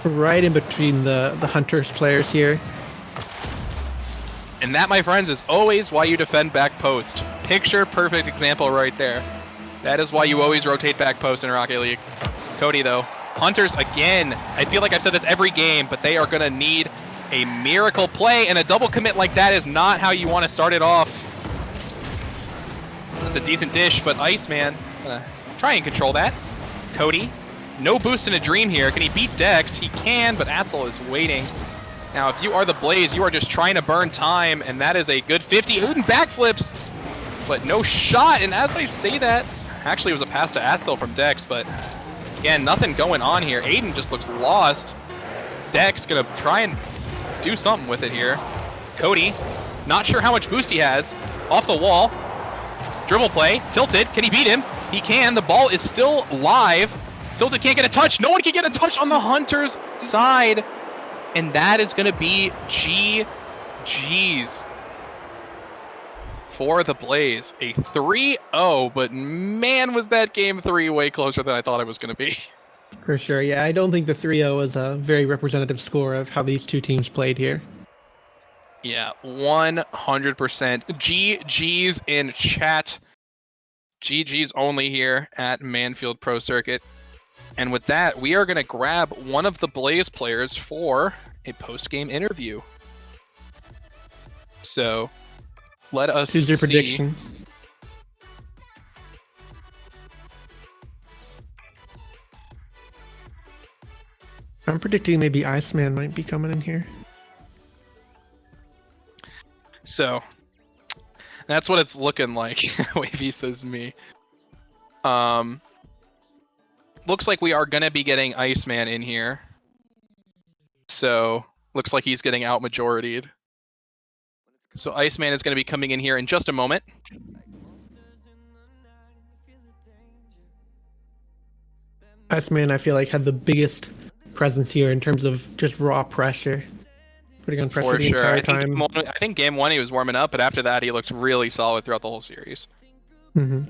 Right in between the Hunters players here. And that, my friends, is always why you defend back post. Picture perfect example right there. That is why you always rotate back post in Rocket League. Cody, though. Hunters, again, I feel like I've said this every game, but they are going to need a miracle play, and a double commit like that is not how you want to start it off. It's a decent dish, but Iceman, try and control that. Cody, No boost in a dream here. Can he beat Dex? He can, but Atzel is waiting. Now, if you are the Blaze, you are just trying to burn time, and that is a good 50. Uden backflips, but no shot. And as I say that, actually it was a pass to Atzel from Dex, but again, nothing going on here. Aiden just looks lost. Dex gonna try and do something with it here. Cody, not sure how much boost he has. Off the wall. Dribble play, tilted. Can he beat him? He can. The ball is still live. Tilted can't get a touch. No one can get a touch on the Hunter's side. And that is going to be GG's for the Blaze. A 3-0, but man, was that game 3 way closer than I thought it was going to be. For sure, yeah. I don't think the 3-0 was a very representative score of how these two teams played here. Yeah, 100%. GG's in chat. GG's only here at Manfield Pro Circuit. And with that, we are going to grab one of the Blaze players for a post-game interview. So, let us Who's your see. prediction? I'm predicting maybe Iceman might be coming in here. So, that's what it's looking like. Wavy says me. Looks like we are going to be getting Iceman in here. So, looks like he's getting out majoritied. So, Iceman is going to be coming in here in just a moment. Iceman, I feel like, had the biggest presence here in terms of just raw pressure. Putting on pressure For the sure. entire time. I think game 1 he was warming up, but after that he looked really solid throughout the whole series. Mm-hmm.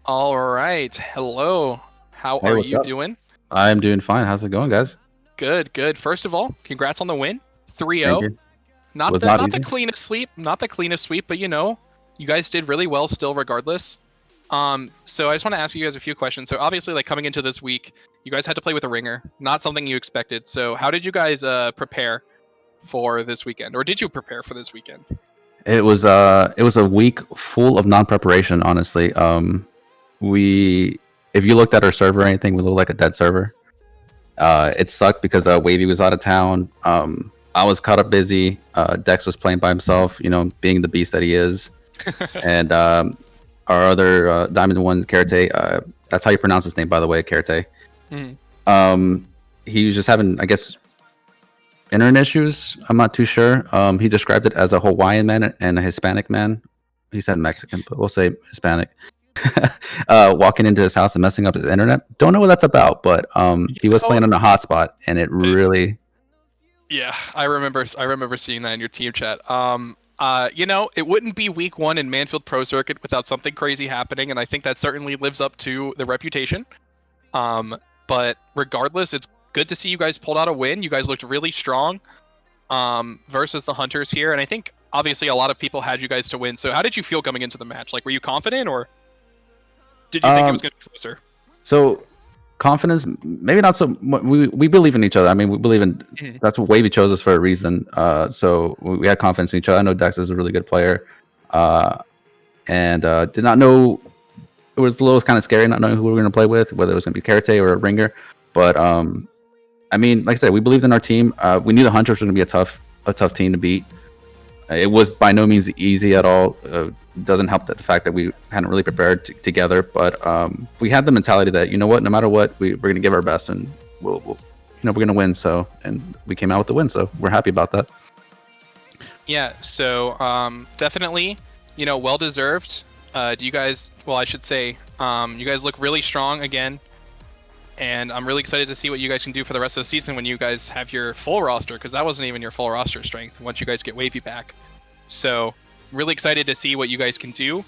All right. Hello. How Hey, are what's you up? doing? I'm doing fine. How's it going, guys? Good, good. First of all, congrats on the win. Thank 3-0. you. Not Was the not not the easy. cleanest sweep, but you know, you guys did really well still regardless. So I just want to ask you guys a few questions. So obviously, like coming into this week, you guys had to play with a ringer, not something you expected. So how did you guys prepare for this weekend, or did you prepare for this weekend? It was a week full of non-preparation. Honestly, if you looked at our server or anything, we looked like a dead server. It sucked because Wavy was out of town. I was caught up busy. Dex was playing by himself, you know, being the beast that he is. And our other Diamond One, Karate, that's how you pronounce his name, by the way, Karate. Mhm. He was just having, I guess, internet issues. I'm not too sure. He described it as a Hawaiian man and a Hispanic man. He said Mexican, but we'll say Hispanic. Walking into his house and messing up his internet. Don't know what that's about, but he was playing on a hotspot, and it really. Yeah, I remember seeing that in your team chat. You know, it wouldn't be week 1 in Manfield Pro Circuit without something crazy happening, and I think that certainly lives up to the reputation. But regardless, it's good to see you guys pulled out a win. You guys looked really strong versus the Hunters here, and I think obviously a lot of people had you guys to win. So how did you feel coming into the match? Like, were you confident, or did you think it was going to be closer? So confidence, maybe not so. We believe in each other. I mean, we believe in. That's what Wavy chose us for a reason. So we had confidence in each other. I know Dex is a really good player, and did not know. It was a little kind of scary not knowing who we were going to play with, whether it was going to be Karate or a Ringer. But I mean, like I said, we believed in our team. We knew the Hunters were going to be a tough team to beat. It was by no means easy at all. Doesn't help that the fact that we hadn't really prepared together, but we had the mentality that, you know what, no matter what, we're going to give our best, and we're going to win. So, and we came out with the win, so we're happy about that. Yeah. So definitely, you know, well deserved. Do you guys? Well, I should say, you guys look really strong again. And I'm really excited to see what you guys can do for the rest of the season when you guys have your full roster, because that wasn't even your full roster strength once you guys get Wavy back. So, really excited to see what you guys can do.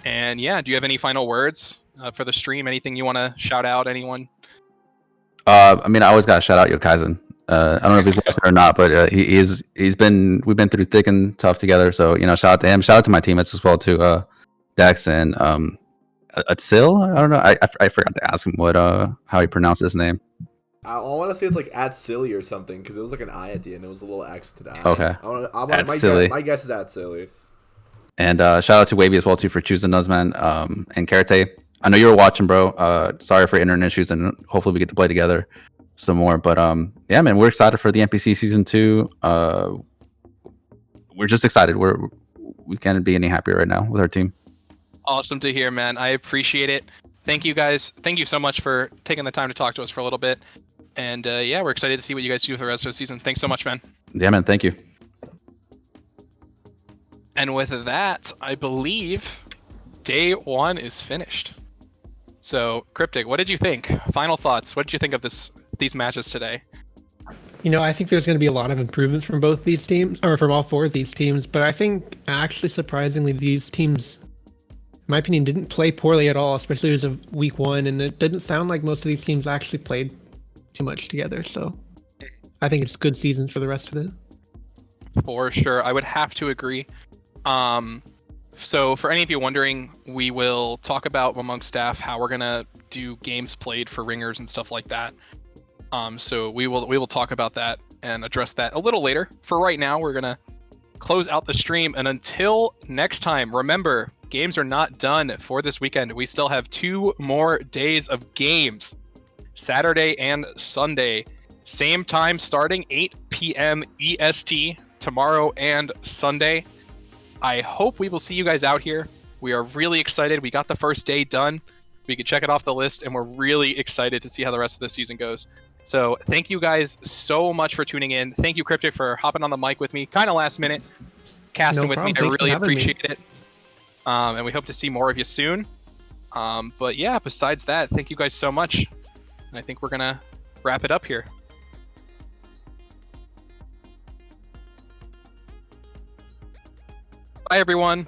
And yeah, do you have any final words for the stream? Anything you want to shout out? Anyone? I mean, I always got to shout out Yo Kaizen. I don't know if he's watching or not, but we've been through thick and tough together. So, you know, shout out to him. Shout out to my teammates as well too, Dex and Atsil. I don't know. I forgot to ask him how he pronounced his name. I want to say it's like at silly or something, because it was like an I at the end. It was a little accented I. Okay. My guess is at silly. And shout out to Wavy as well too for choosing us, man. And Karate. I know you were watching, bro. Sorry for internet issues, and hopefully we get to play together some more. But yeah, man, we're excited for the NPC season 2. We're just excited. We can't be any happier right now with our team. Awesome to hear, man. I appreciate it. Thank you guys. Thank you so much for taking the time to talk to us for a little bit. And yeah, we're excited to see what you guys do for the rest of the season. Thanks so much, man. Yeah, man. Thank you. And with that, I believe day 1 is finished. So, Cryptic, what did you think? Final thoughts. What did you think of these matches today? You know, I think there's going to be a lot of improvements from both these teams, or from all 4 of these teams. But I think, actually, surprisingly, these teams, in my opinion, didn't play poorly at all, especially as of week 1. And it didn't sound like most of these teams actually played too much together. So I think it's good seasons for the rest of it. For sure. I would have to agree. So for any of you wondering, we will talk about amongst staff how we're gonna do games played for ringers and stuff like that. So we will talk about that and address that a little later. For right now, we're gonna close out the stream, and until next time, remember, games are not done for this weekend. We still have 2 more days of games, Saturday and Sunday, same time starting 8 p.m. EST tomorrow and Sunday. I hope we will see you guys out here. We are really excited. We got the first day done. We can check it off the list, and we're really excited to see how the rest of the season goes. So thank you guys so much for tuning in. Thank you, Cryptic, for hopping on the mic with me, kind of last minute, casting with me. I really appreciate it. And we hope to see more of you soon. But yeah, besides that, thank you guys so much. And I think we're going to wrap it up here. Bye, everyone.